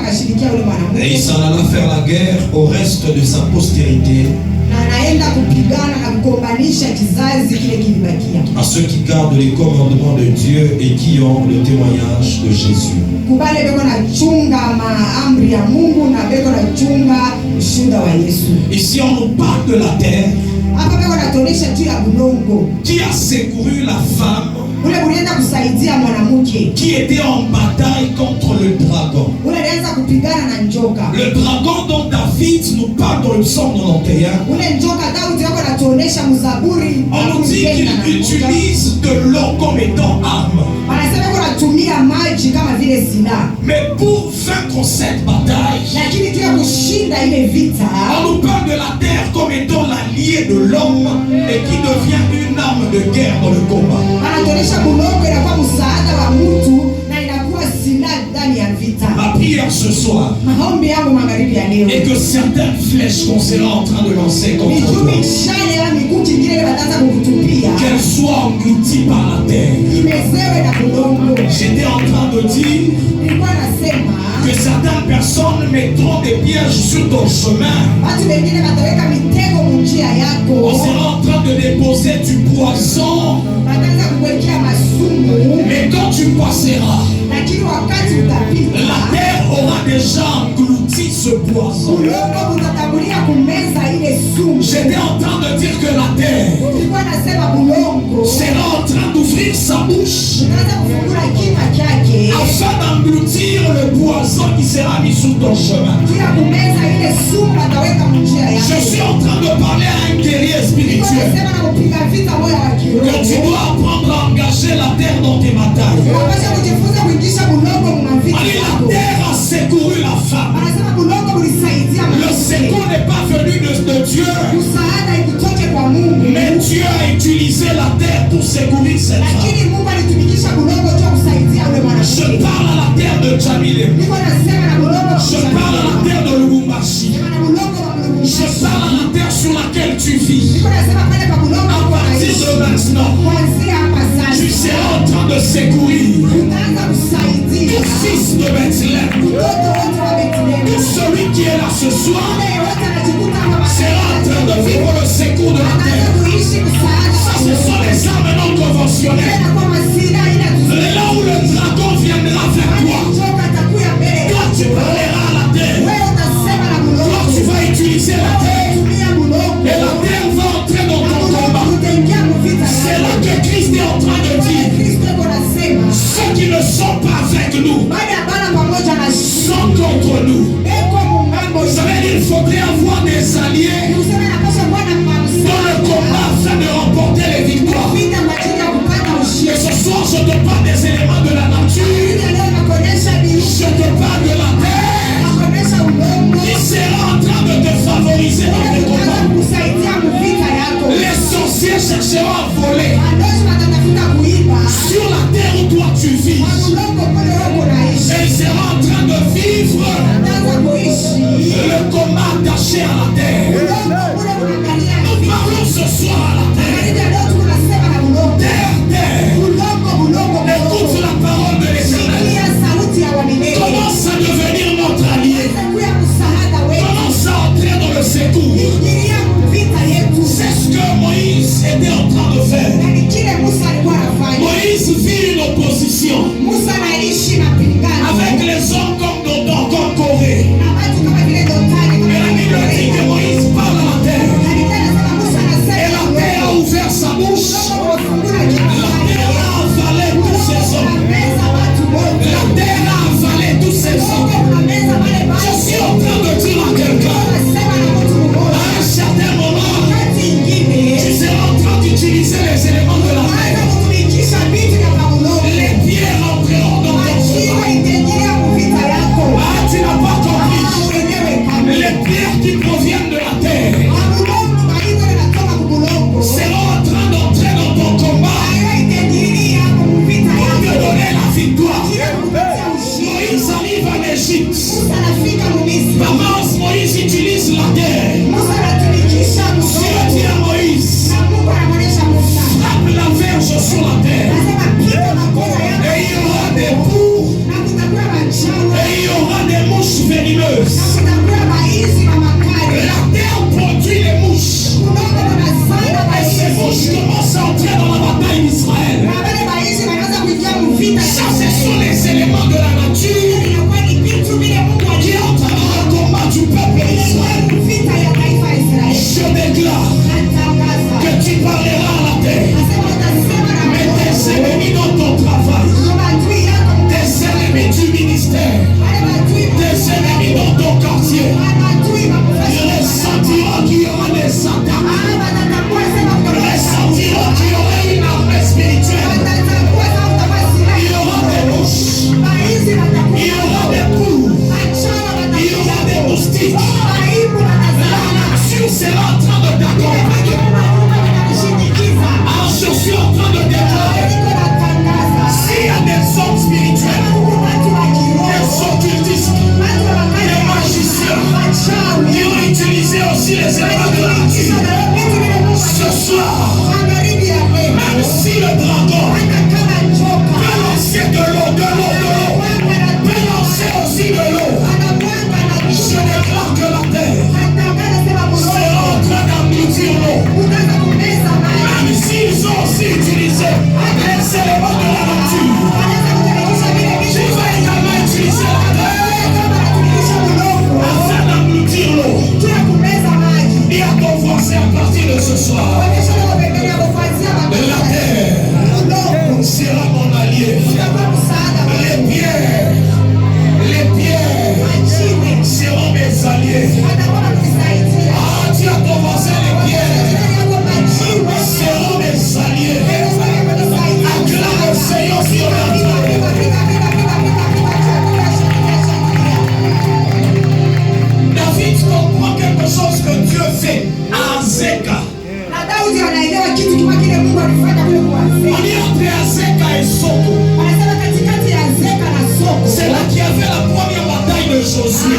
ule Et il mwanamke. s'en alla faire la guerre au reste de sa postérité, Na anaenda kupigana na kukombanisha kizazi kile kilibakia. à ceux qui gardent les commandements de Dieu et qui ont le témoignage de Jésus. Kubale beko na chunga maamri ya Mungu na beko na chunga ushuhuda wa Yesu. Ici, on nous parle de la terre Hapa beko natonesha juu ya bulongo. qui a secouru la femme Ule ulienda kusaidia mwanamke. qui était en bataille contre le dragon. Ule alianza kupigana na njoka. Le dragon dont David nous parle dans le psaume 91, Ule njoka Daudi wako anatuonesha mzaburi. on nous dit qu'il utilise de l'eau comme étant arme. Wanasema kwa anatumia maji kama vile silaha. Mais pour vaincre cette bataille, Lakini tu ya kushinda ile vita, on nous parle de la terre comme étant l'allié pied de l'homme et qui devient une arme de guerre dans le combat. Anatuonyesha bulongo inakuwa msaada wa mtu na inakuwa silaha ndani ya vita. Ma prière ce soir Maombi yangu magharibi ya leo est que certaines flèches qu'on sera en train de lancer contre miguu toi, mishale ya mikuki ingine ile wataanza kukutupia qu'elles soient englouties par la terre. imezewe na bulongo. J'étais en train de dire Nilikuwa nasema que certaines personnes mettront des pièges sur ton chemin. watu wengine wataweka mitego munjia yako, On sera en train de déposer du poison. wataanza kukuwekea masumu, Mais quand tu passeras, lakini wakati utapita la terre aura déjà englouti ce poison. bulongo utatangulia kumeza ile sumu. J'étais en train de dire que la terre Nilikuwa nasema bulongo sera en train d'ouvrir sa bouche utaanza kufungula kinywa chake afin d'engloutir le poison qui sera mis sur ton chemin. kila kumeza ile sumu wataweka munjia Je yako. suis en train de parler à un guerrier Nilikuwa spirituel. nasema na kupiga vita moyo wa Que tu kiroho. dois apprendre à engager la terre dans tes batailles. Unapaswa kujifunza kuingisha bulongo mwa vita Allez, la yako. terre a secouru la femme. Anasema bulongo ulisaidia Le secours n'est pas venu de Dieu, msaada ikutoke kwa Mungu, mais Dieu a utilisé la terre pour secourir cette femme. lakini Mungu alitumikisha bulongo tu kusaidia yule Je mwanamke. parle à la terre de Jamile. Niko nasema na bulongo Je parle à la terre de Lubumbashi. na bulongo wa Je Mungu. parle à la terre sur laquelle tu vis. Niko nasema pale kwa bulongo À partir de maintenant, kuanzia hapa tu sasa seras en train de secourir utaanza kusaidia tout fils de Bethléem. mtoto wote wa Bethlehemu. Tout celui qui est là ce soir Yule yote anajikuta hapa sera en train de vivre le secours de la anaanza terre. kuishi msaada Ça, wa ce sont Mungu. les armes non conventionnelles. Tena kwa masira ila Là où le dragon viendra vers toi, joka atakuya mbele toi tu parleras à la terre. wewe utasema na Toi bulongo. tu vas utiliser la terre. Tumia bulongo. Et la terre va entrer dans ton combat. Utaingia mvita C'est là que Christ est en train de dire, Kristo yuko nasema ceux qui ne sont pas avec nous baada ya bana pamoja na sont contre nous. eko mungambo Vous savez, il faudrait avoir des alliés useme napasha kuwa na dans le combat afin de remporter les victoires. vita majini ya kupata Et ushindi. ce soir, je te parle des éléments de la nature. Ila leo nakuonesha Je te parle de la terre nakuonesha udongo qui sera en train de te favoriser dans tes utaanza combats. kusaidia mvita yako. Les sorciers chercheront à voler Wadoshi watatafuta kuiba sur la terre où toi tu vis. kwa udongo kule wako naishi. Et ils seront en train de vivre Utaanza kuishi le combat attaché à la terre. udongo kule unaangalia Nous hivi. parlons ce soir à la terre. Magharibi ya leo tunasema na udongo. Terre, terre, Bulongo, bulongo, écoute bulongo. la parole de l'Éternel. Sikia sauti ya wamilele. Commence à devenir notre allié. Anza kuya msaada wetu. Commence à entrer dans le secours. Ingilia vita yetu. C'est ce que Moïse était en train de faire. Na ni kile Musa alikuwa anafanya. Moïse vit une opposition Musa anaishi na pingano. avec les hommes comme Dothan, comme Corée. Na watu kama vile Dotani, kama Mais la vile Bible dit que Korea. Moïse parle à la terre. Na aussi le dragon peut lancer de l'eau, peut lancer aussi de l'eau. Je déclare que la terre sera en train d'engloutir l'eau. Même s'ils ont aussi utilisé les éléments de la nature, je vais également utiliser la terre afin d'engloutir l'eau. Et à ton voisin à partir de ce soir, la terre sera mon allié. Les pierres seront mes alliés. Ah, dis à ton voisin, les pierres seront mes alliés. Acclame le Seigneur sur la terre. David comprend quelque chose que Dieu fait à Azeka. On est entre Azeka et Soko. C'est là qu'il y avait la première bataille de Josué.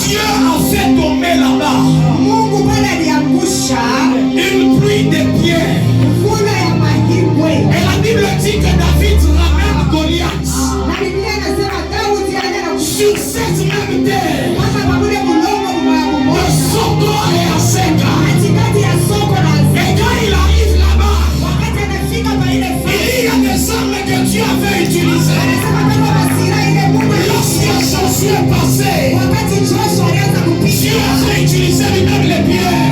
Dieu a fait tomber là-bas une pluie de pierres. Et la Bible dit que David ramène Goliath sur cette même terre de Soko et Azeka. Et quand il arrive là-bas, il y a des armes que Dieu avait utilisées. Lorsque Josué est passé, Dieu avait utilisé lui-même les pierres.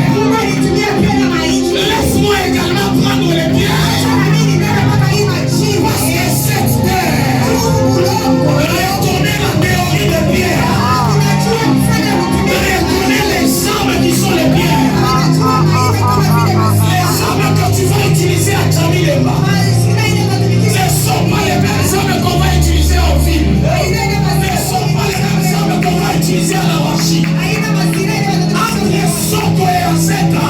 Laisse-moi également prendre les pierres. Parce que cette terre, retourner la théorie des pierres, retourner les armes qui sont les pierres, les armes que tu vas utiliser à Tchamilema. Ce ne sont pas les mêmes armes qu'on va utiliser en ville. Ce ne sont pas les mêmes armes qu'on va utiliser à la Washi. Entre Soko et Azeka,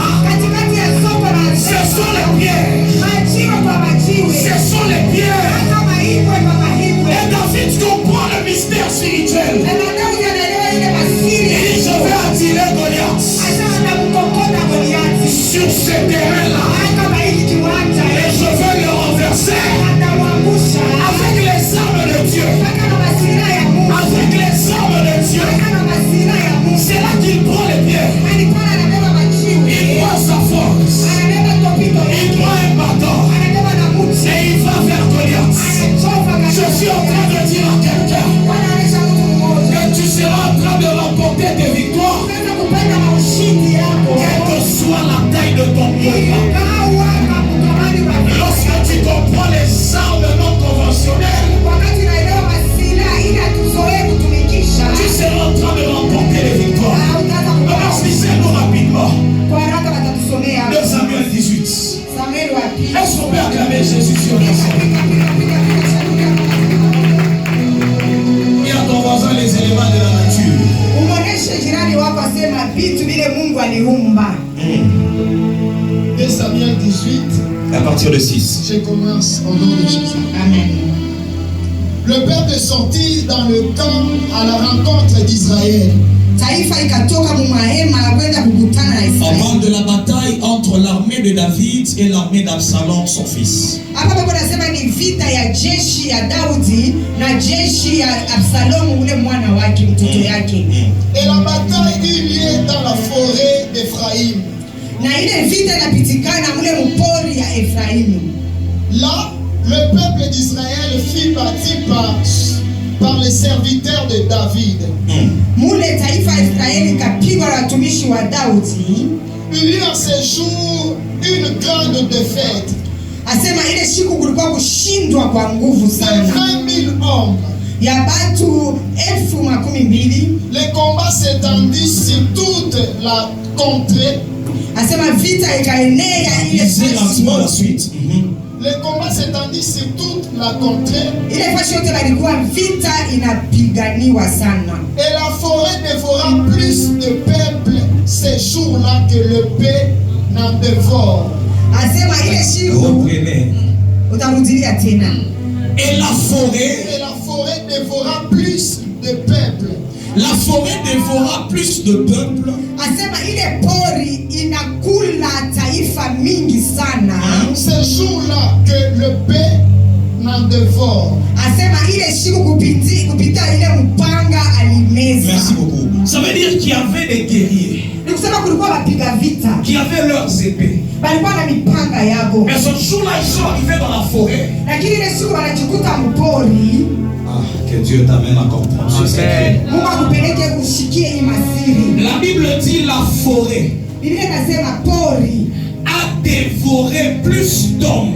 ce sont les pierres. Ce sont les pierres. Et David comprend le mystère spirituel. Il dit, je vais attirer Goliath sur ce terrain-là. Et je vais le renverser avec les armes de Dieu. Avec les armes de Dieu. C'est là qu'il prend les pierres. Il prend sa force. Il prend un bâton. Et il va vers Goliath. Je suis en train de dire à quelqu'un que tu seras en train de remporter des victoires. Quelle que soit la taille de ton combat. Lorsque tu comprends les armes non conventionnelles, tu seras en train de remporter les victoires. Alors, lisez-nous rapidement. 2 Samuel 18. Est-ce qu'on peut acclamer Jésus sur la scène? Et à ton voisin les éléments de la nature. 2 Samuel 18. À partir de 6. Je commence au nom de Jésus. Amen. Le peuple sortit dans le camp à la rencontre d'Israël. On parle de la bataille entre l'armée de David et l'armée d'Absalom, son fils. Et la bataille eut lieu dans la forêt d'Éphraïm. Là, le peuple d'Israël fut bâti par les serviteurs de David. Il y eut en ce jour une grande défaite. De 20 000 hommes. Le combat s'étendit sur toute la contrée. Lisez lentement la suite. Le combat s'étendit sur toute la contrée. Et la forêt dévora plus de peuple ces jours-là que le paix n'en dévore. Reprenez. Et la forêt dévora plus de peuple. La forêt dévora plus de peuple. qui avaient leurs épées. balikuwa na mipanga yabo. Mais ce jour-là, ils sont arrivés dans la forêt. Lakini ile siku wanajikuta mpori. Que Dieu t'amène à comprendre ce secret. Mungu akupeleke kushikie hii masiri. La Bible dit la forêt Biblia inasema pori a dévoré plus d'hommes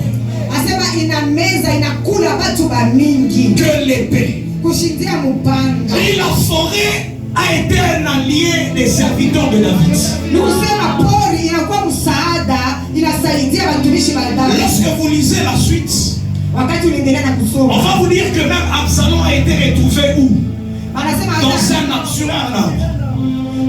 asema inameza inakula watu ba mingi que l'épée. kushindia mpanga. Et la forêt a été un allié des serviteurs de David. Nikusema pori inakuwa msaada, inasaidia watumishi wa Daudi. Lorsque vous lisez la suite, Wakati unaendelea na kusoma, on va vous dire que même Absalom a été retrouvé où? anasema Sur un arbre.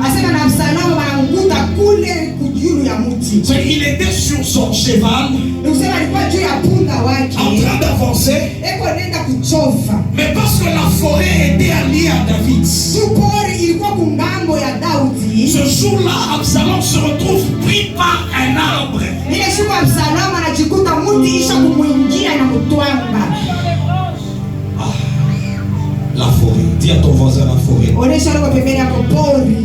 asema na Absalomu wanamkuta kule kujuru ya mti. Il était sur son cheval, Nikusema alikuwa juu ya punda en wake, train d'avancer. eko nenda kuchofa. Mais parce que la forêt était alliée à David, Tu pori ilikuwa kungambo ya Daudi. ce jour-là, Absalom se retrouve pris par un arbre. Ile siku Absalomu anajikuta mti isha kumuingia na mtwanga. La forêt. Dis à ton voisin la forêt. Onesha loko pembeni yako pori.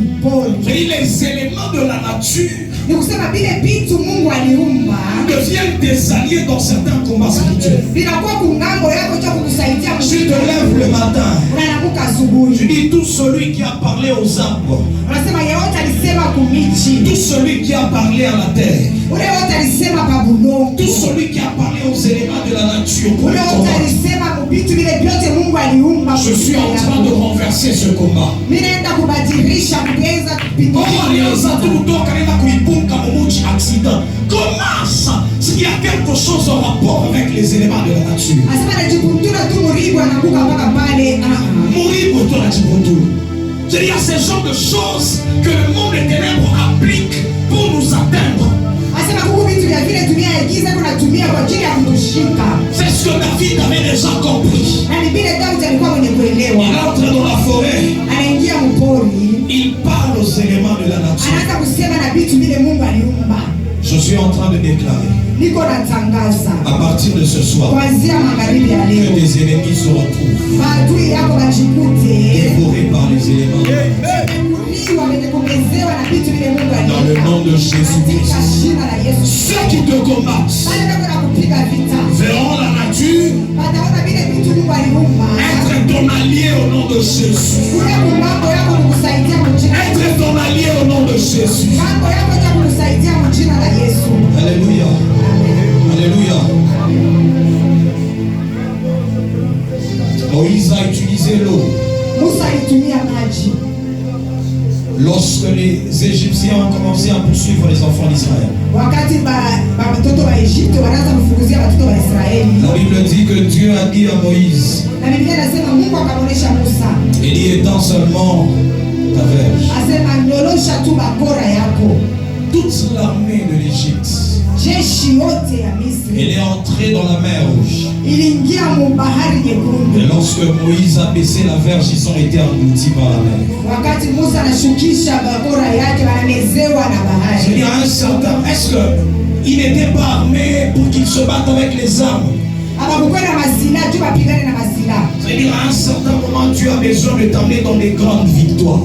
Et les éléments de la nature Nikusema vile vitu Mungu aliumba deviennent des alliés dans certains combats spirituels. vinakuwa kungambo yako cha kukusaidia. Tu te lèves le matin, Unanamuka tu asubuhi, dis tout celui qui a parlé aux arbres, unasema yeyote alisema kumichi, tout celui qui a parlé à la terre, ule wote alisema pa bulongo, tout celui qui a parlé aux éléments de la nature pour ule le wote combat. alisema kuvitu vile vyote Mungu aliumba. Je suis en train de renverser ce combat. Mimi naenda kubadilisha kuweza kupindua. Comment ça? S'il y a quelque chose en rapport avec les éléments de la nature. Asema anajipuntura tu muribu anakuka mpaka pale. Mourir pour toi, il y a ce genre de choses que le monde des ténèbres applique pour nous atteindre. Asema kuku vitu vya vile dunia ya giza kunatumia kwa ajili ya kutushika. C'est ce que David avait déjà compris. Na ni vile Daudi alikuwa mwenye kuelewa. Il entre dans la forêt. Anaingia mpori. Il parle aux éléments de la nature. Anaanza kusema na vitu vile Mungu aliumba. Je suis en train de déclarer Niko natangaza à partir de ce soir kuanzia magharibi ya que leo tes ennemis se retrouvent maadui yako wajikute dévorés par les éléments de la nature. wamekuliwa, wamekumezewa na vitu vile Mungu Dans le nom de Jésus-Christ. katika jina la Yesu. Ceux qui te combattent Wale ndio wanakupiga vita verront la nature wataona vile vitu Mungu aliumba. être ton allié au nom de Jésus. Kule mambo yako kukusaidia mjina. Être ton allié au nom de Jésus. Mambo yako ya kukusaidia mjina la Yesu. Alléluia. Alléluia. Moïse a utilisé l'eau. Musa alitumia maji Lorsque les Égyptiens ont commencé à poursuivre les enfants d'Israël. wakati watoto wa Egypte wanaanza kufukuzia watoto wa Israeli. La Bible dit que Dieu a dit à Moïse, Na Biblia inasema Mungu akamwonyesha Musa, il y étend seulement ta verge. asema nyorosha tu bakora yako. Toute l'armée de l'Égypte, Jeshi yote ya Misri elle est entrée dans la mer Rouge. iliingia mu bahari Et nyekundu. lorsque Moïse a baissé la verge, ils ont été engloutis par la mer. Wakati Musa anashukisha bakora yake, wanamezewa na Je veux bahari. dire, à un certain, est-ce qu'il n'était pas armé pour qu'il se batte avec les armes? Hapakukuwa na masila tu wapigane na masila. Je veux dire, à un certain moment, Dieu a besoin de t'amener dans des grandes victoires.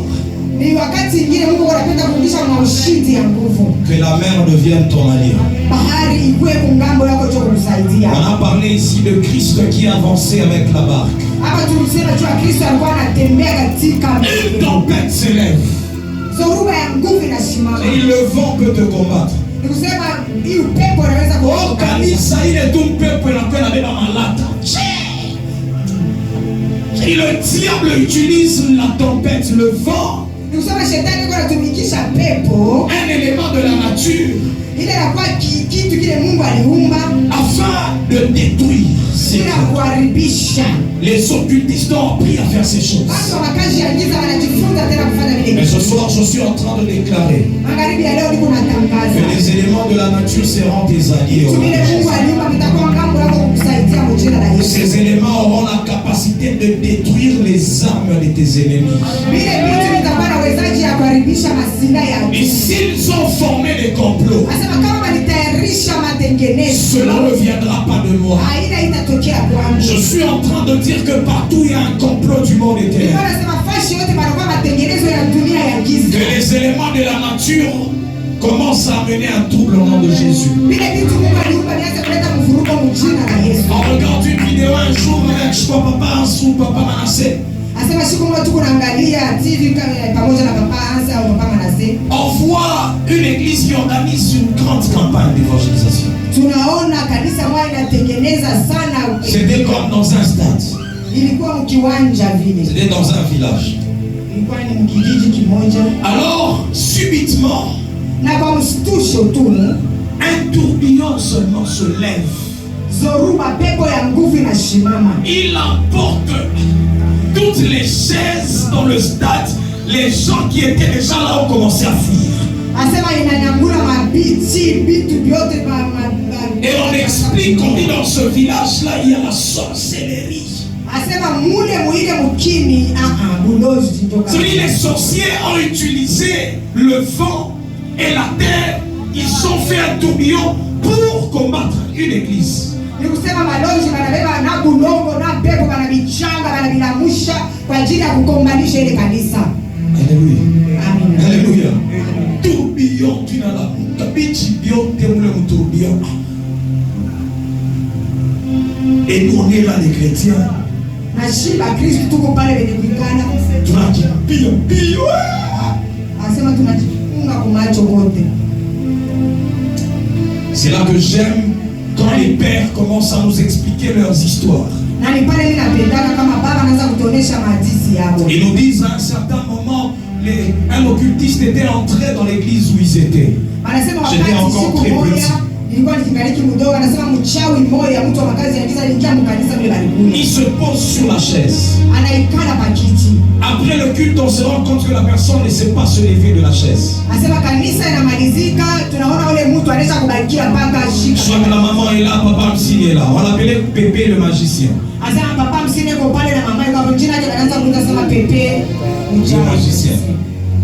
Ni wakati ingine Mungu anapenda kurudisha na ushindi ya nguvu. Que la mer devienne ton allié. Bahari ikuwe kungambo yako cho kukusaidia. On a parlé ici de Christ qui avançait avec la barque. Hapa tulisema tu Kristo alikuwa anatembea katika Une tempête s'élève. zoruba ya nguvu inasimama. Et le vent peut te combattre. Ni kusema hii upepo unaweza Oh, kukukamata. kanisa ile tu mpepo inakwenda beba malata. Et le diable utilise la tempête, le vent, Ni kusema shetani yuko anatumikisha pepo un élément de la nature, ile inakuwa kitu kile Mungu aliumba afin de détruire ces bila gens. kuharibisha. Les occultistes ont appris à faire ces choses. Watu wa makazi ya giza wanajifunza tena kufanya vile Mais vitu. ce soir, je suis en train de déclarer Magharibi ya leo niko que natangaza les éléments de la nature seront tes alliés. au vitu nom de vile Mungu Jésus. aliumba vitakuwa ngambo yako kukusaidia mjina la Yesu. Ces éléments auront la capacité de détruire les armes de tes ennemis. Vile vitu vitakuwa na uwezaji ya kuharibisha masila ya Et adui. s'ils ont formé des complots, Asema kama walitayarisha matengenezo, cela ne viendra pas de moi. haina itatokea kwangu. Je suis en train de dire que partout il y a un complot du monde Ndio éternel. nasema fashi yote panakuwa matengenezo ya dunia ya Que giza. les éléments de la nature commence à amener un trouble au nom de Jésus. On regarde une vidéo un jour avec je crois papa Ansou, papa Manassé. On voit une église qui organise une grande campagne d'évangélisation. C'était comme dans un stade. C'était dans un village. Alors, subitement, un tourbillon seulement se lève. Il emporte toutes les chaises dans le stade. Les gens qui étaient déjà là ont commencé à fuir. Et on explique qu'on dit dans ce village-là, il y a la sorcellerie. Les sorciers ont utilisé le vent et la terre. Ils ont fait un tourbillon pour combattre une église. Alléluia. Alléluia. Tourbillon, tu n'as la tourbillon. Et nous on est là les chrétiens. C'est là que j'aime quand les pères commencent à nous expliquer leurs histoires. Ils nous disent à un certain moment, un occultiste était entré dans l'église où ils étaient. J'étais encore très petit. Il se pose sur la chaise. Après le culte, on se rend compte que la personne ne sait pas se lever de la chaise. Soit que la maman est là, papa Msini est là. On l'appelait Pépé le magicien. Le magicien.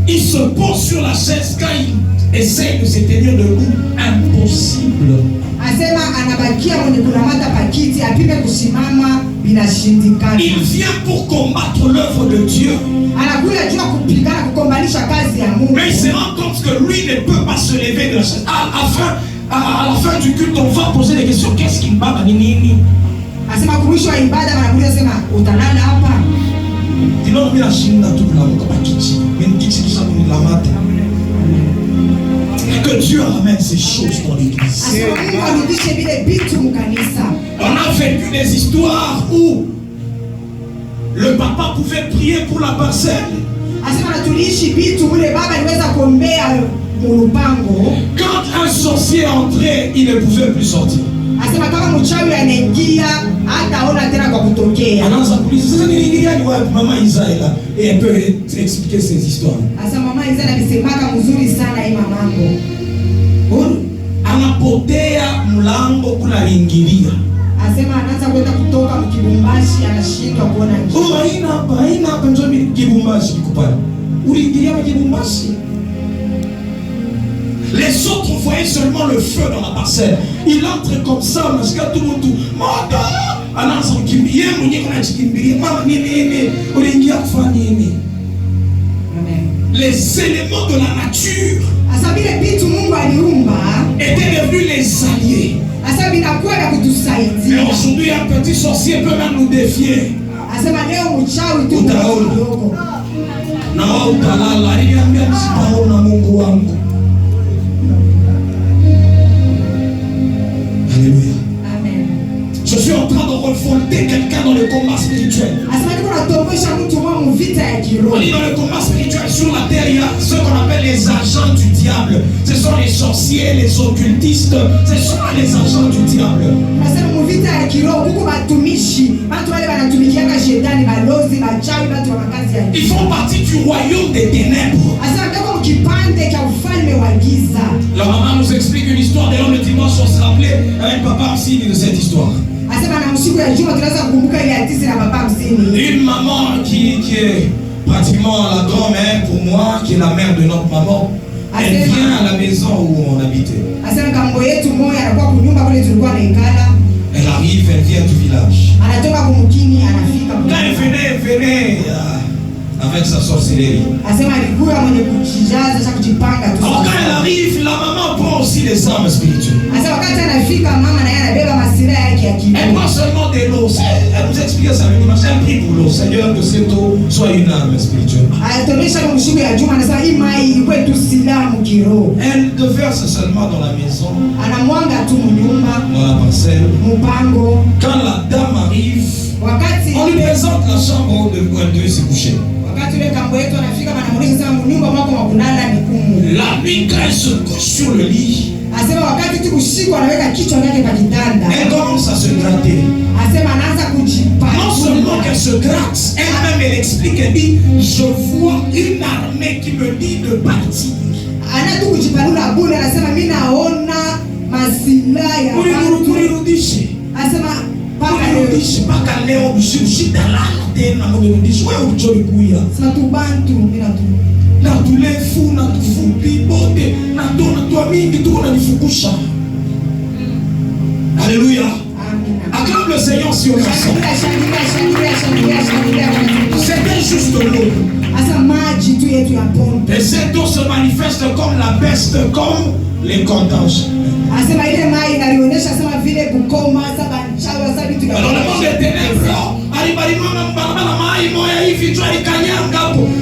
Il se pose sur la chaise quand il essaye de se tenir debout. Impossible. Il vient pour combattre l'œuvre de Dieu. Mais il se rend compte que lui ne peut pas se lever de la chaise. À la fin du culte, on va poser des questions. Qu'est-ce qu'il bat? Que Dieu ramène ces choses dans l'église. On a vécu des histoires où le papa pouvait prier pour la parcelle. Quand un sorcier entrait, il ne pouvait plus sortir. Maman Isaïla, et elle peut expliquer ces histoires. Anapotea mlango kunaingilia. Haina hapa njoo kibumbashi kupale. Uliingilia kibumbashi. Les autres voyaient seulement le feu dans la parcelle. Il entre comme ça, parce que tout le monde dit, les éléments de la nature étaient devenus les alliés. Mais aujourd'hui, un petit sorcier peut même nous défier. Alléluia. Amen. Je suis en train de revolter quelqu'un dans le combat spirituel. On dit dans le combat spirituel sur la terre, il y a ce qu'on appelle les agents du diable. Ce sont les sorciers, les occultistes. Ce sont les agents du diable. Ils font partie du royaume des ténèbres. La maman nous explique une histoire de l'homme le dimanche. On se rappelait avec papa Msini de cette histoire. Une maman qui est pratiquement la grand-mère pour moi, qui est la mère de notre maman. Elle vient à la maison où on habitait. Elle arrive, elle vient du village. Quand elle venait avec sa sorcellerie. Asema alikuwa mwenye kujijaza cha kujipanga tu. Alors quand elle arrive, la maman prend aussi les armes spirituelles. Asema wakati anafika mama na yeye anabeba masilaha yake ya kiroho. Elle prend seulement de l'eau. Elle nous explique ça le dimanche. Elle prie pour l'eau. Seigneur, que cette eau soit une arme spirituelle. Atonesha kwa mshuku ya Juma anasema hii mai ilikuwa tu silaha kiroho. Elle ne verse seulement dans la maison. Anamwanga tu mnyumba. Dans la parcelle. Mpango. Quand la dame arrive, wakati on lui présente la chambre où elle devait se coucher. Wakati ile kambo yetu anafika anamuuliza sasa mnyumba mwako wa kulala ni kumu. La nuit quand elle se couche sur le lit. Asema wakati tu usiku anaweka kichwa chake kwa kitanda. Elle commence à se gratter. Asema anaanza kujipa. Non seulement qu'elle se gratte, elle-même elle explique, elle dit, je vois une armée qui me dit de partir. Ana tu kujipanula bure anasema mimi naona masilaha ya Unirudishe. Asema paka leo ushidalala tena unirudishe. Wewe ulichokuya. Sema tu bantu bila tu. Na tulefu na tufupi bote na tuna mingi tu unanifukusha. Alléluia. Acclame le Seigneur sur le sang. C'était juste l'eau. Et cette eau se manifeste comme la peste, comme les contages. Alors le monde des ténèbres,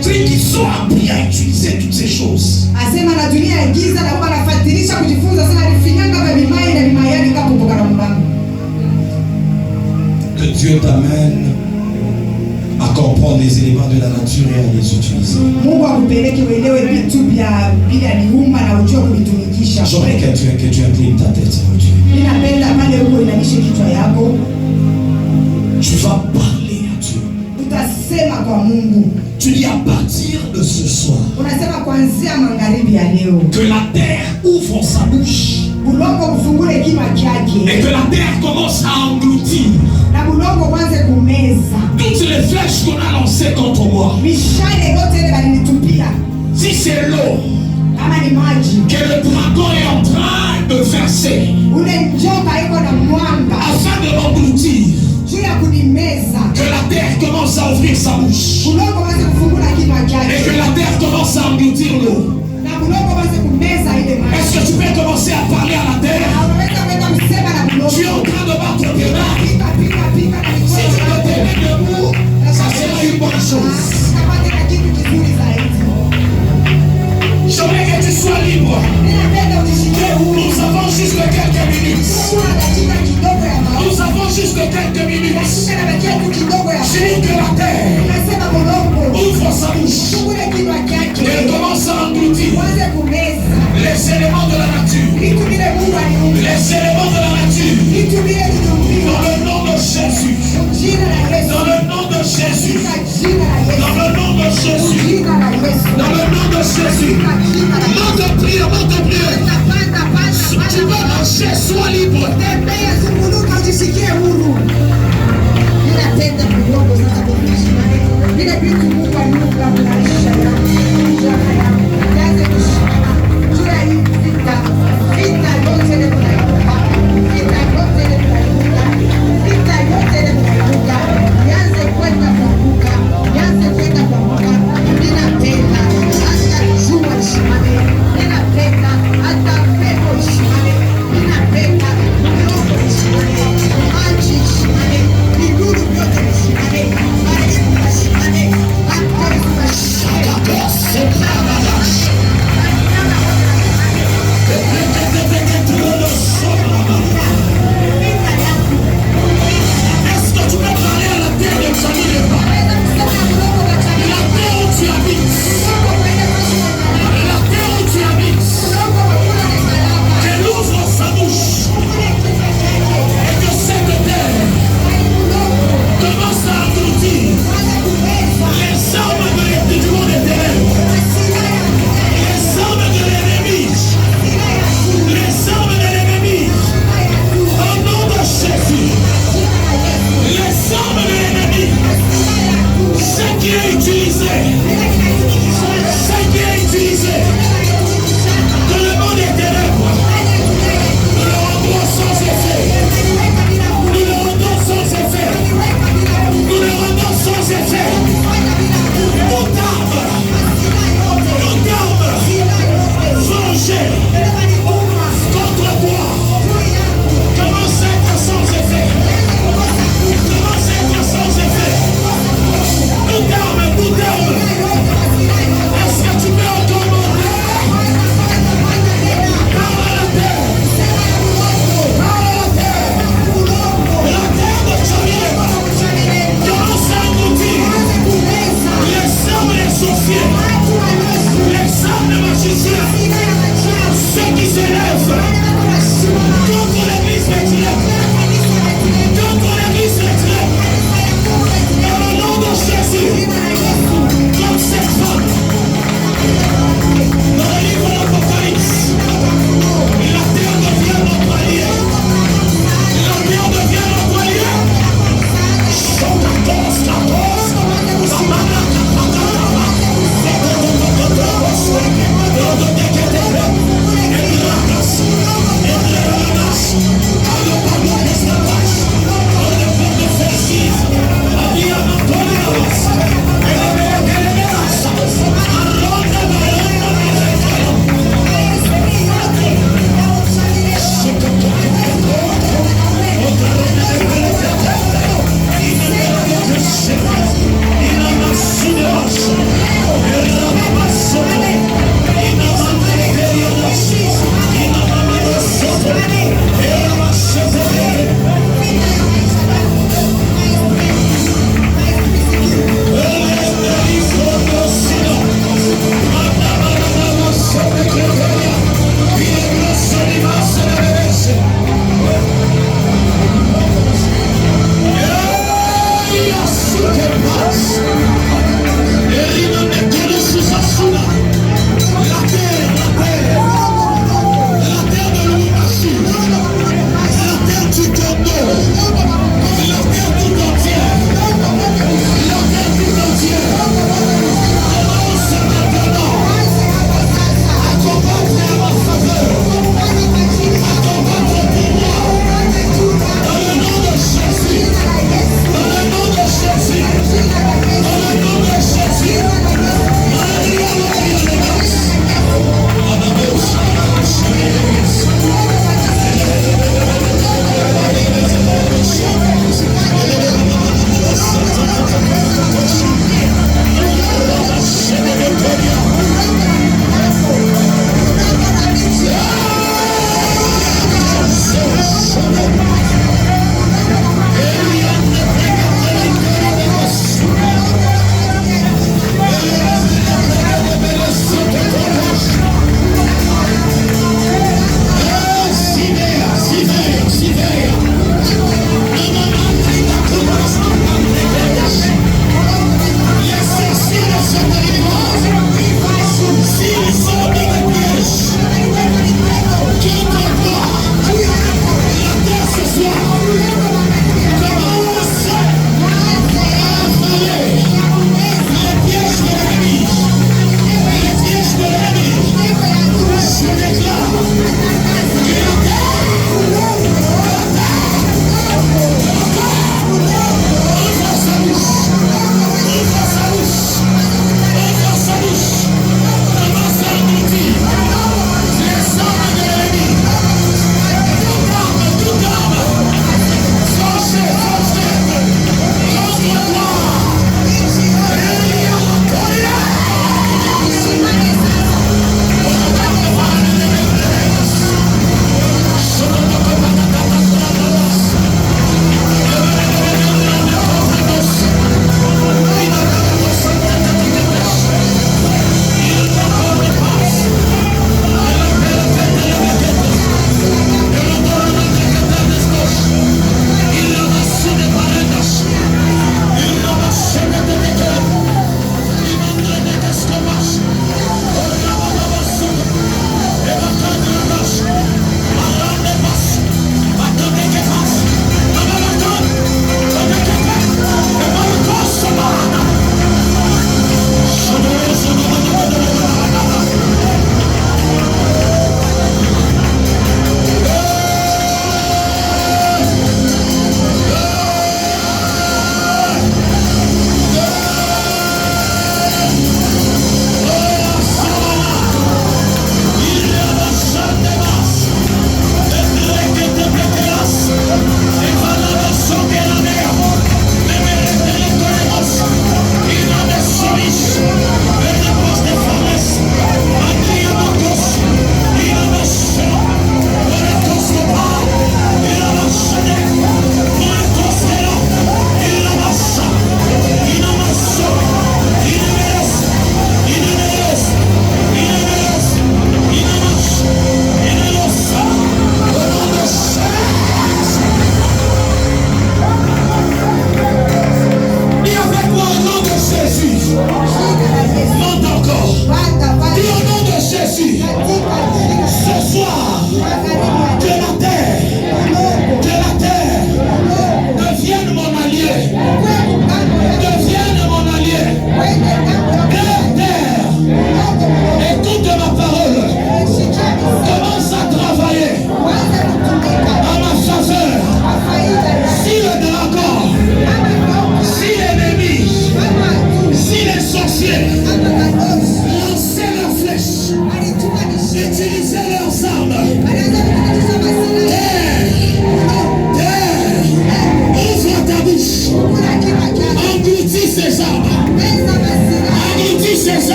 ceux qui sont appris à utiliser toutes ces choses. Que Dieu t'amène à comprendre les éléments de la nature et à les utiliser. J'aimerais que tu inclines ta tête sur Dieu. Tu vas parler à Dieu. Tu dis à partir de ce soir que la terre ouvre sa bouche et que la terre commence à engloutir toutes les flèches qu'on a lancées contre moi. Si c'est l'eau que le dragon est en train de verser afin de m'engloutir, que la terre commence à ouvrir sa bouche et que la terre commence à engloutir l'eau. Est-ce que tu peux commencer à parler à la terre? Tu es en train de battre tes mains. Si tu peux te mettre debout, ça sera une bonne chose. J'aimerais que tu sois libre. Nous avons juste quelques minutes. Nous avons juste quelques minutes. Je dis que la terre ouvre sa bouche. Qu'elle commence à engloutir les éléments de la nature. Les éléments de la nature. Dans le nom de Jésus. Dans le nom de Jésus. Dans le nom de Jésus. Dans le nom de Jésus. Non de prière, non de prière. Si tu veux marcher, sois libre. Ninapenda hata jua lisimame. lève. Contre l'église chrétienne. Contre l'église chrétienne. Dans le nom de Jésus. Comme cette femme. Dans le livre de l'Apocalypse. La terre devient notre palier. La terre devient notre palier. La terre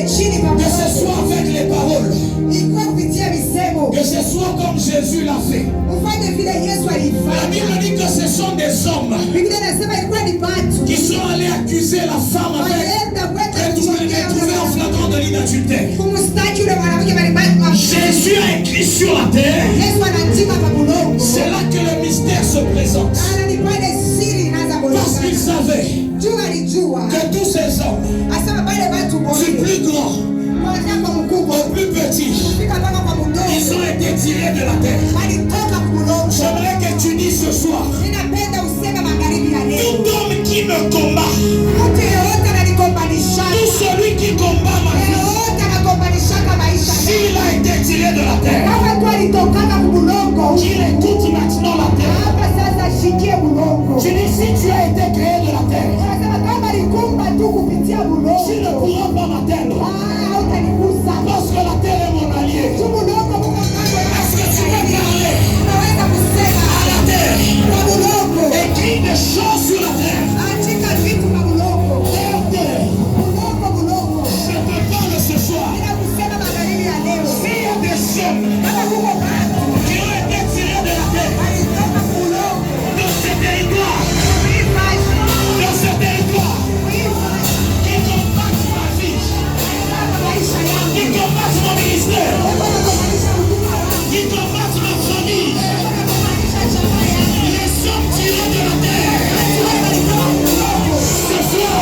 chini Que pamoja. ce soit avec les paroles. Ikuwe kupitia misemo. Que ce soit comme Jésus l'a fait. Ufanye vile Yesu La alifanya. Bible dit que ce sont des hommes Biblia inasema ilikuwa ni watu qui sont allés accuser la femme avec walienda kwenda retrouvé en flagrant de l'inadultère. kumstaki yule mwanamke balibaki. Jésus a écrit sur la terre. Yesu anaandika pa bulongo. C'est là que le mystère se présente. Ananipa ile siri inaanza Parce qu'il bulongo. savait Juu alijua. que tous ces hommes, Asema pale watu du wote. plus grand Kuanzia kwa mkubwa. au plus petit, Fika mpaka kwa mdogo. ils ont été tirés de la terre. Walitoka bulongo. J'aimerais que tu dises ce soir, Ninapenda useme magharibi ya leo. tout homme qui me combat, Mtu yeyote ananikombanisha. tout celui qui combat ma vie, Yeyote anakombanishaka maisha. s'il a été tiré de la terre, Kama tu alitokaka kubulongo. qu'il écoute maintenant la terre. Hapa sasa shikie bulongo. Tu dis, si tu as été créé de la terre, Anasema kama likumba tu kupitia tu ne bulongo. pourras pas m'atteindre. Hautanigusa. Parce que la terre est mon allié. Tu bulongo muko kando ya Est-ce que tu peux parler unaweza kusema à la terre? kwa bulongo. Écris des choses sur la terre. Andika vitu kwa bulongo. Terre, terre, Bulongo. je te parle ce soir. Ninakusema magharibi ya leo. S'il y a des hommes Kama kuko watu qui ont été tirés de la terre, walitoka bulongo. dans ce territoire, Kuifashi. dans ce territoire, Kuifashi. qui combattent ma vie, Kama maisha yangu. qui combattent mon ministère, Kukombanisha huduma yangu. qui combattent ma famille, Kukombanisha chama yangu. les hommes tirés de la terre. Watu walitoka bulongo. Ce soir,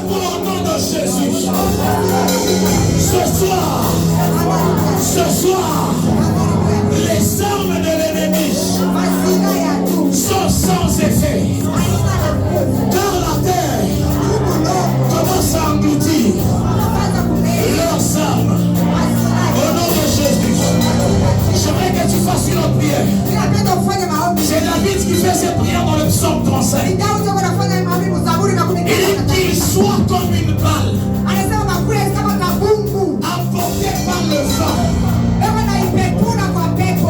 pour au nom de Jésus. Ce soir, les armes de l'ennemi sont sans effet. Car la terre commence à engloutir leurs armes. Au nom de Jésus, j'aimerais que tu fasses une autre prière. C'est David qui fait ses prières dans le psaume 35. Il dit qu'il soit comme une balle emportée par le vent.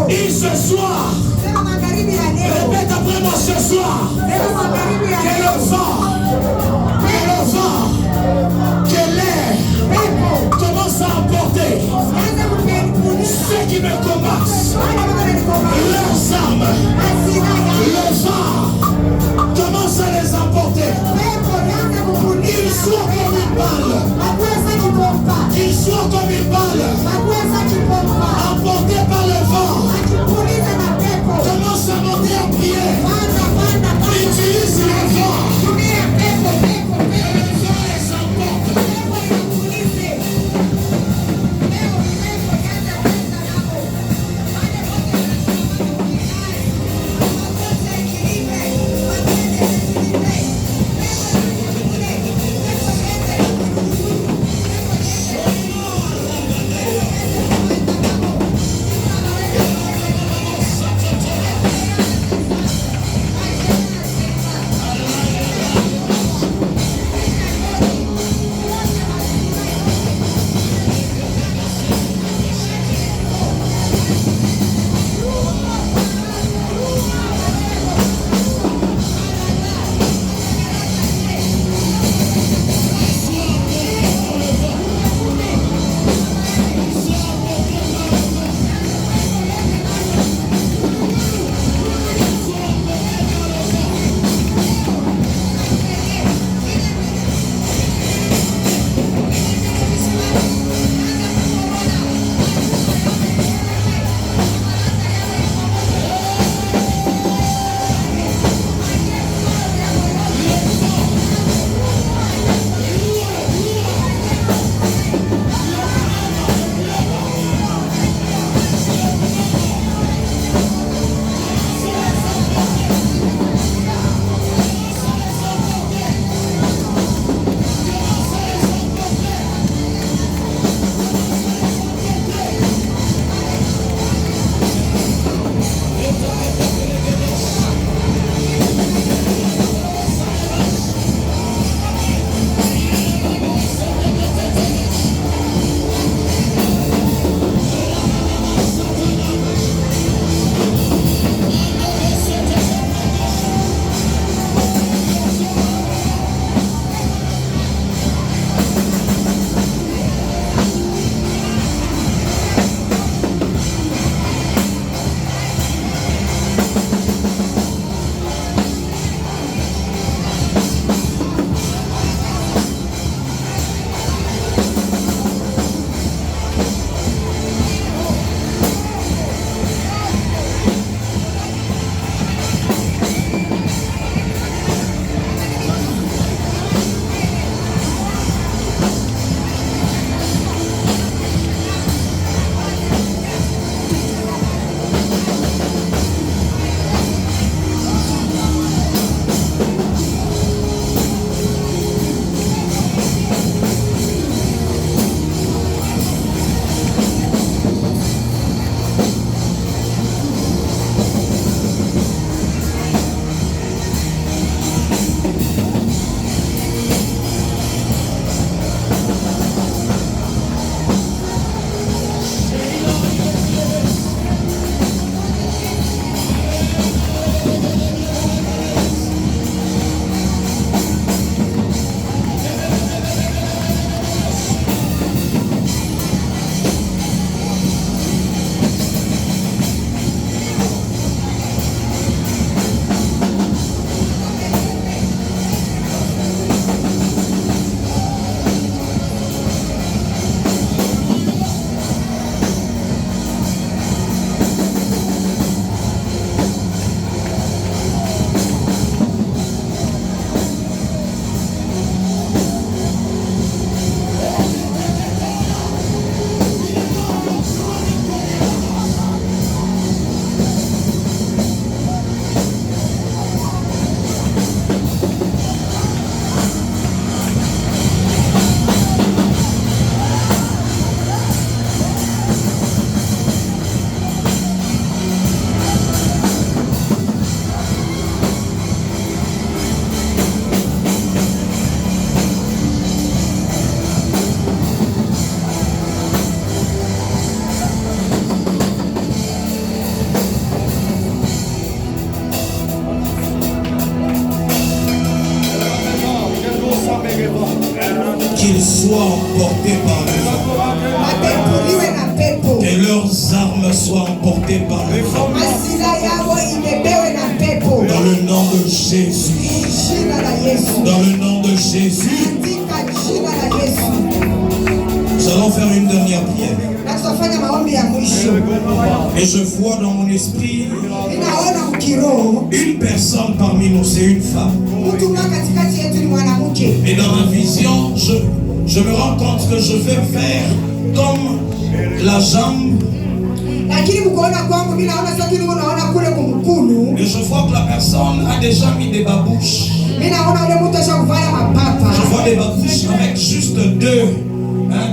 Et ce soir, répète après moi ce soir, que le vent, que l'air commence à emporter ceux qui me combattent, leurs armes. Le vent commence à les emporter. Qu'ils soient comme une balle. Qu'ils soient comme une balle emportés par le vent. Commence à monter en prière. Utilise le vent. Le vent les emporte. qu'ils soient emportés par le vent. wapepuliwe na pepo, Que leurs armes soient emportées par le vent. masila yao ibebewe na pepo, Dans le nom de Jésus. jina la Yesu, Dans le nom de Jésus. katika jina la Yesu. Nous allons faire une dernière prière. Na tutafanya maombi ya mwisho. Et je vois dans mon esprit Ninaona mkiroho une personne parmi nous, c'est une femme. mtu mmoja katikati yetu ni mwanamke, Et dans ma vision, je me rends compte que je vais faire comme la jambe. lakini mkuona kwangu mimi naona sio kile unaona kule kumkulu. Et je vois que la personne a déjà mis des babouches. Mimi naona yule mtu ashakuvala mapapa. Je vois des babouches avec juste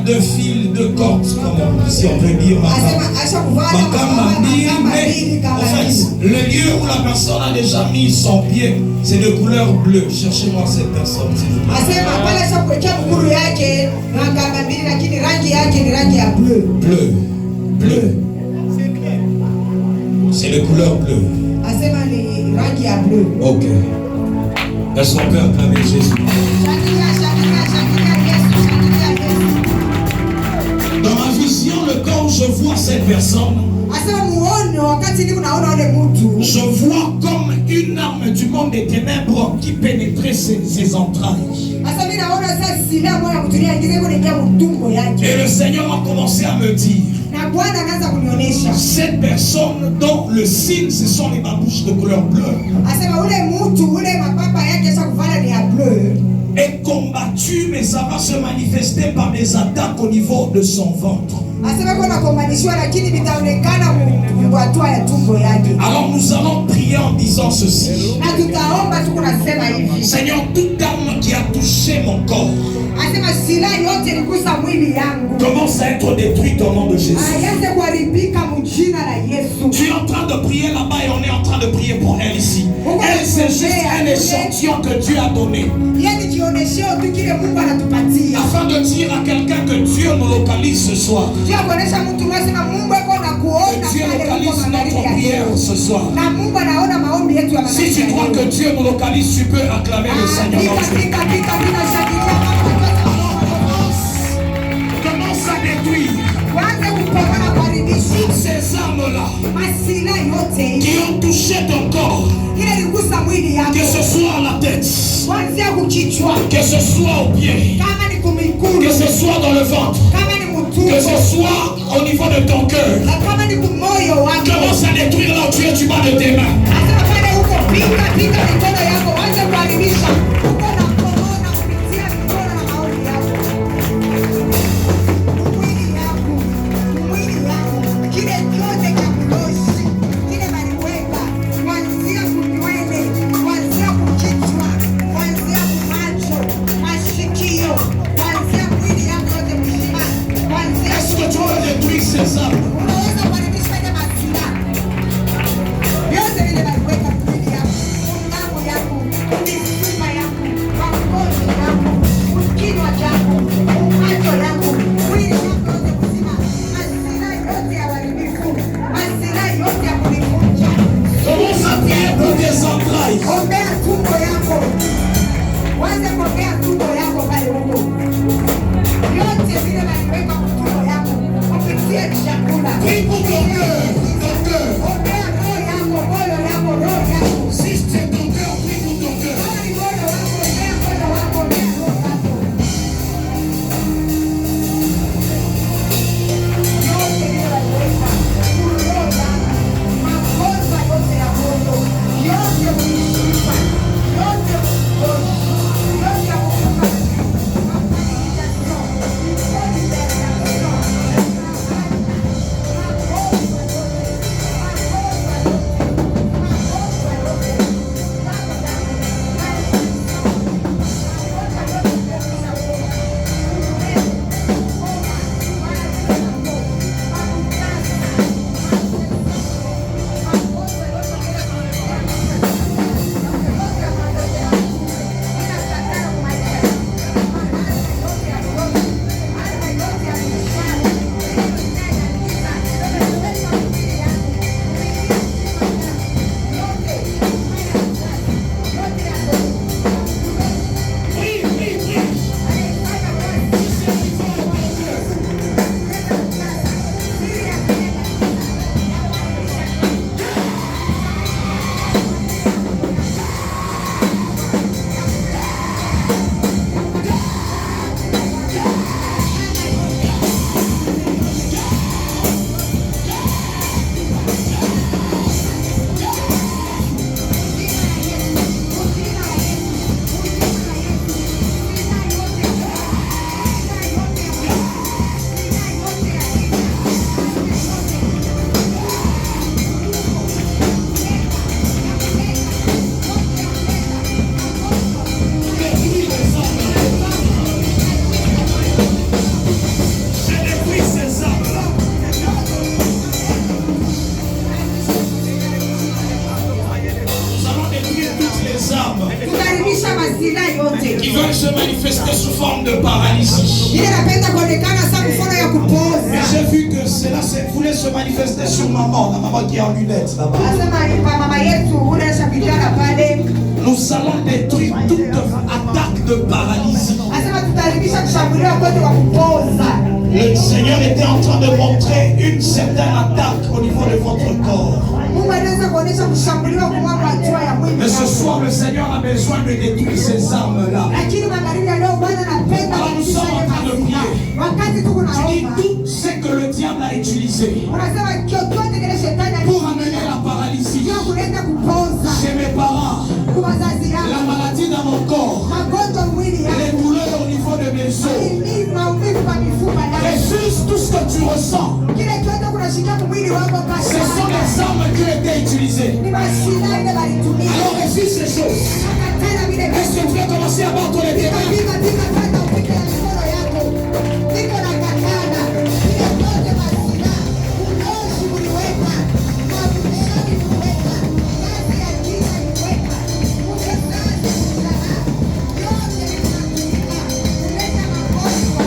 deux fils, deux cordes, comme si on peut dire. Asema ashakuvala mapapa, Mais en fait, le lieu où la personne a déjà mis son pied, c'est de couleur bleue. Cherchez-moi cette personne, s'il vous plaît. asema pale ashakuwekea mkulu yake na kamba mbili, lakini rangi yake ni rangi ya blue. Bleu, bleu. C'est de couleur bleue. Asema ni rangi ya blue. Ok. Est-ce qu'on peut acclamer Jésus? Shakilia, shakilia, shakilia Yesu, shakilia Yesu. Dans ma vision, le temps où je vois cette personne, Asema muone wakati ni unaona yule mtu. je vois comme une arme du monde des ténèbres qui pénétrait ses entrailles. Asema mimi naona sasa silaha moja kutulia ingize kwenye mtumbo yake. Et le Seigneur a commencé à me dire, Na Bwana anaanza kunionyesha. cette personne dont le signe, ce sont les babouches de couleur bleue, Asema ule mtu ule mapapa yake ashakuvala ni ya blue. est combattu, mais ça va se manifester par des attaques au niveau de son ventre. Asema kuna kombanishiwa lakini vitaonekana mwatua ya tumbo yake. Alors nous allons prier en disant ceci. Na tutaomba tu kunasema hivi. Seigneur, toute arme qui a touché mon corps Asema silaha yote iligusa mwili yangu. commence à être détruite au nom de Jésus. Ayaanze kuharibika mjina la Yesu. Tu es en train de prier là-bas et on est en train de prier pour elle ici. Elle, c'est juste un échantillon que Dieu a donné. Yaani jionyesheo tu kile Mungu anatupatia. Afin de dire à quelqu'un que Dieu nous localise ce soir. Dieu kuonesha mtu unasema Mungu yuko na kuona Dieu pale localise uko magharibi notre ya prière leo. ce soir. Na Mungu anaona maombi yetu ya Si magharibi. tu crois que Dieu nous localise, tu peux acclamer le Seigneur. Pika shakilia. Commence à détruire Waanze kupambana kuharibishi. toutes ces armes-là Masilaha yote qui ont touché ton corps, ile iligusa mwili yako. que ce soit à la tête, Kuanzia kukichwa, que ce soit au pied, kama ni kumikulu, que ce soit dans le ventre, kama ni que mtumbo, ce soit au niveau de ton cœur. na kama ni kumoyo wako. Commence à détruire là où tu es du bas de tes mains. Hata pale huko pika mikono yako, waanze kuharibisha. Uko na korona kupitia mikono na maombi yako. Mwili yako, kile chote cha kuloshi, kile maliweka, kuanzia kunywele, kuanzia kukichwa, kuanzia kumacho, masikio, kuanzia mwili yako yote mzima, kuanzia Est-ce que tu veux détruire ces armes? unaweza kuharibisha ile masilaha yote vile waliweka mwili yako, damu yako, mifupa yako, makozi yako, kinywa chako, macho yako, mwili wako yote mzima, masilaha yote ya uharibifu, masilaha yote ya kunivunja. Commence à prier pour tes entrailles. Ombea tumbo yako, waanze kuombea tumbo yako pale huko, yote vile waliweka tumbo yako kupitia chakula. se manifester sous forme de paralysie. Ile inapenda kuonekana sana mfano ya Mais kupoza. j'ai vu que cela voulait se manifester sur maman, la maman qui est en lunettes là-bas. Anasema ni kwa mama yetu ule shapitana pale. Nous allons détruire toute attaque de paralysie. Anasema tutaribisha kushambuliwa kote kwa kupoza. Le Seigneur était en train de montrer une certaine attaque au niveau de votre corps. Mungu anaweza kuonesha kushambuliwa kwa hatua ya mwili. Mais ce soir, le Seigneur a besoin de détruire ces armes-là. Lakini magharibi ya leo Bwana anapenda Alors nous sommes en train de prier. wakati tuko Tu dis naomba. tout ce que le diable a utilisé Unasema chochote kile shetani pour amener la paralysie alikuwa kuleta kupoza chez mes parents, kwa wazazi la yangu. maladie dans mon corps, Magonjwa mwili les yangu. douleurs au niveau de mes os. Maumivu kwa mifupa yangu. Refuse tout ce que tu ressens. Kile chote kunashikia mwili wako basi. Ce sont les armes qui ont été utilisées. Ni mashina ile walitumia. Alors refuse ces choses. Tena vile Est-ce que tu vas commencer à battre les pieds? Piga kwanza upige na mikono yako. Niko na katana. Ile yote mashina. Ulozi uliweka. Mabishani uliweka. Kazi ya giza uliweka. Uchezaji uliweka. Yote ni makuta. Kuleta magonjwa.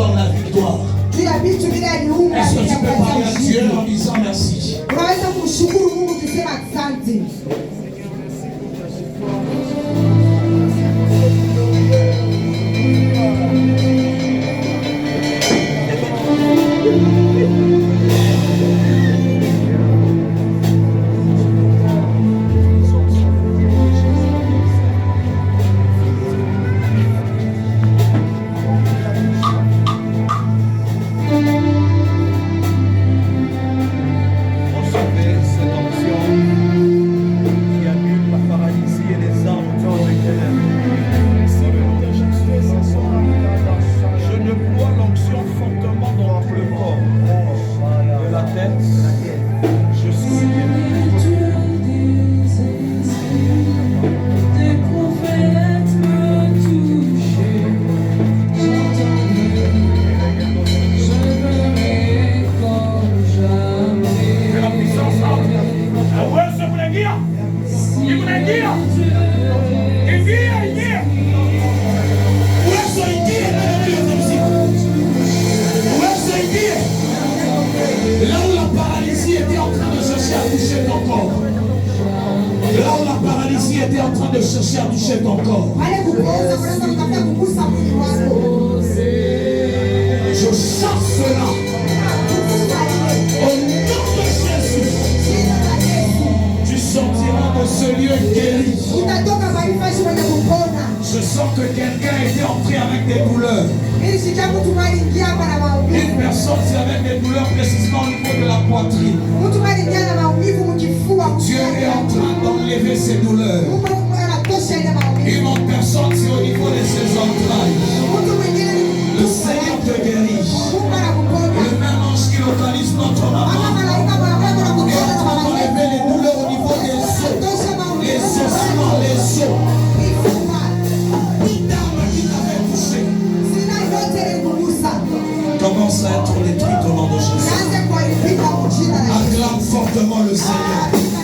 donne la victoire. juu ya vitu vile aliumba Est-ce que tu peux parler vinakupatia à Dieu ushindi. en disant merci? Unaweza kumshukuru Mungu ukisema asante. Recevez cette onction qui annule la paralysie et les armes dans les ténèbres. Je déploie l'onction fortement dans tout le corps, de la tête jusqu'aux pieds. Des prophètes me touchaient, j'entendais, je verrai comme jamais. La puissance là. Ah ouais, ça vous l'a dit? Il vous l'a dit? Il dit. Où est-ce qu'il dit? Où est-ce qu'il dit? Là où la paralysie était en train de chercher à toucher ton corps. Là où la paralysie était en train de chercher à toucher ton corps. Wale kupoza unaweza kutafuta kugusa mwili wako. Je chasse cela au nom de Jésus. Jina la Yesu. Tu sortiras de ce lieu guéri. Utatoka mahali pashi mwenye kupona. Je sens que quelqu'un était entré avec des douleurs. Ili sikia mtu mwaliingia hapa na Une maumivu. personne c'est avec des douleurs précisément au niveau de la poitrine. Mtu mwaliingia na maumivu mkifua. Dieu est en train d'enlever ces douleurs. Mungu anatosha ile maumivu. Une autre personne c'est au niveau de ses entrailles. Mtu mwingine Le Seigneur te guérit. Mungu anakuponya. Le même ange qui localise notre Mama maman malaika mwanadamu est anakuponya en na train mama yetu. d'enlever les douleurs au niveau des os. Anatosha maumivu. Les ossements, les os. Mifupa. Toute arme qui t'avait touché Sina yote ilikugusa. commence à être détruite au nom de Jésus. Naanze kuharibika kwa jina la Yesu. Acclame fortement le Seigneur. Amina.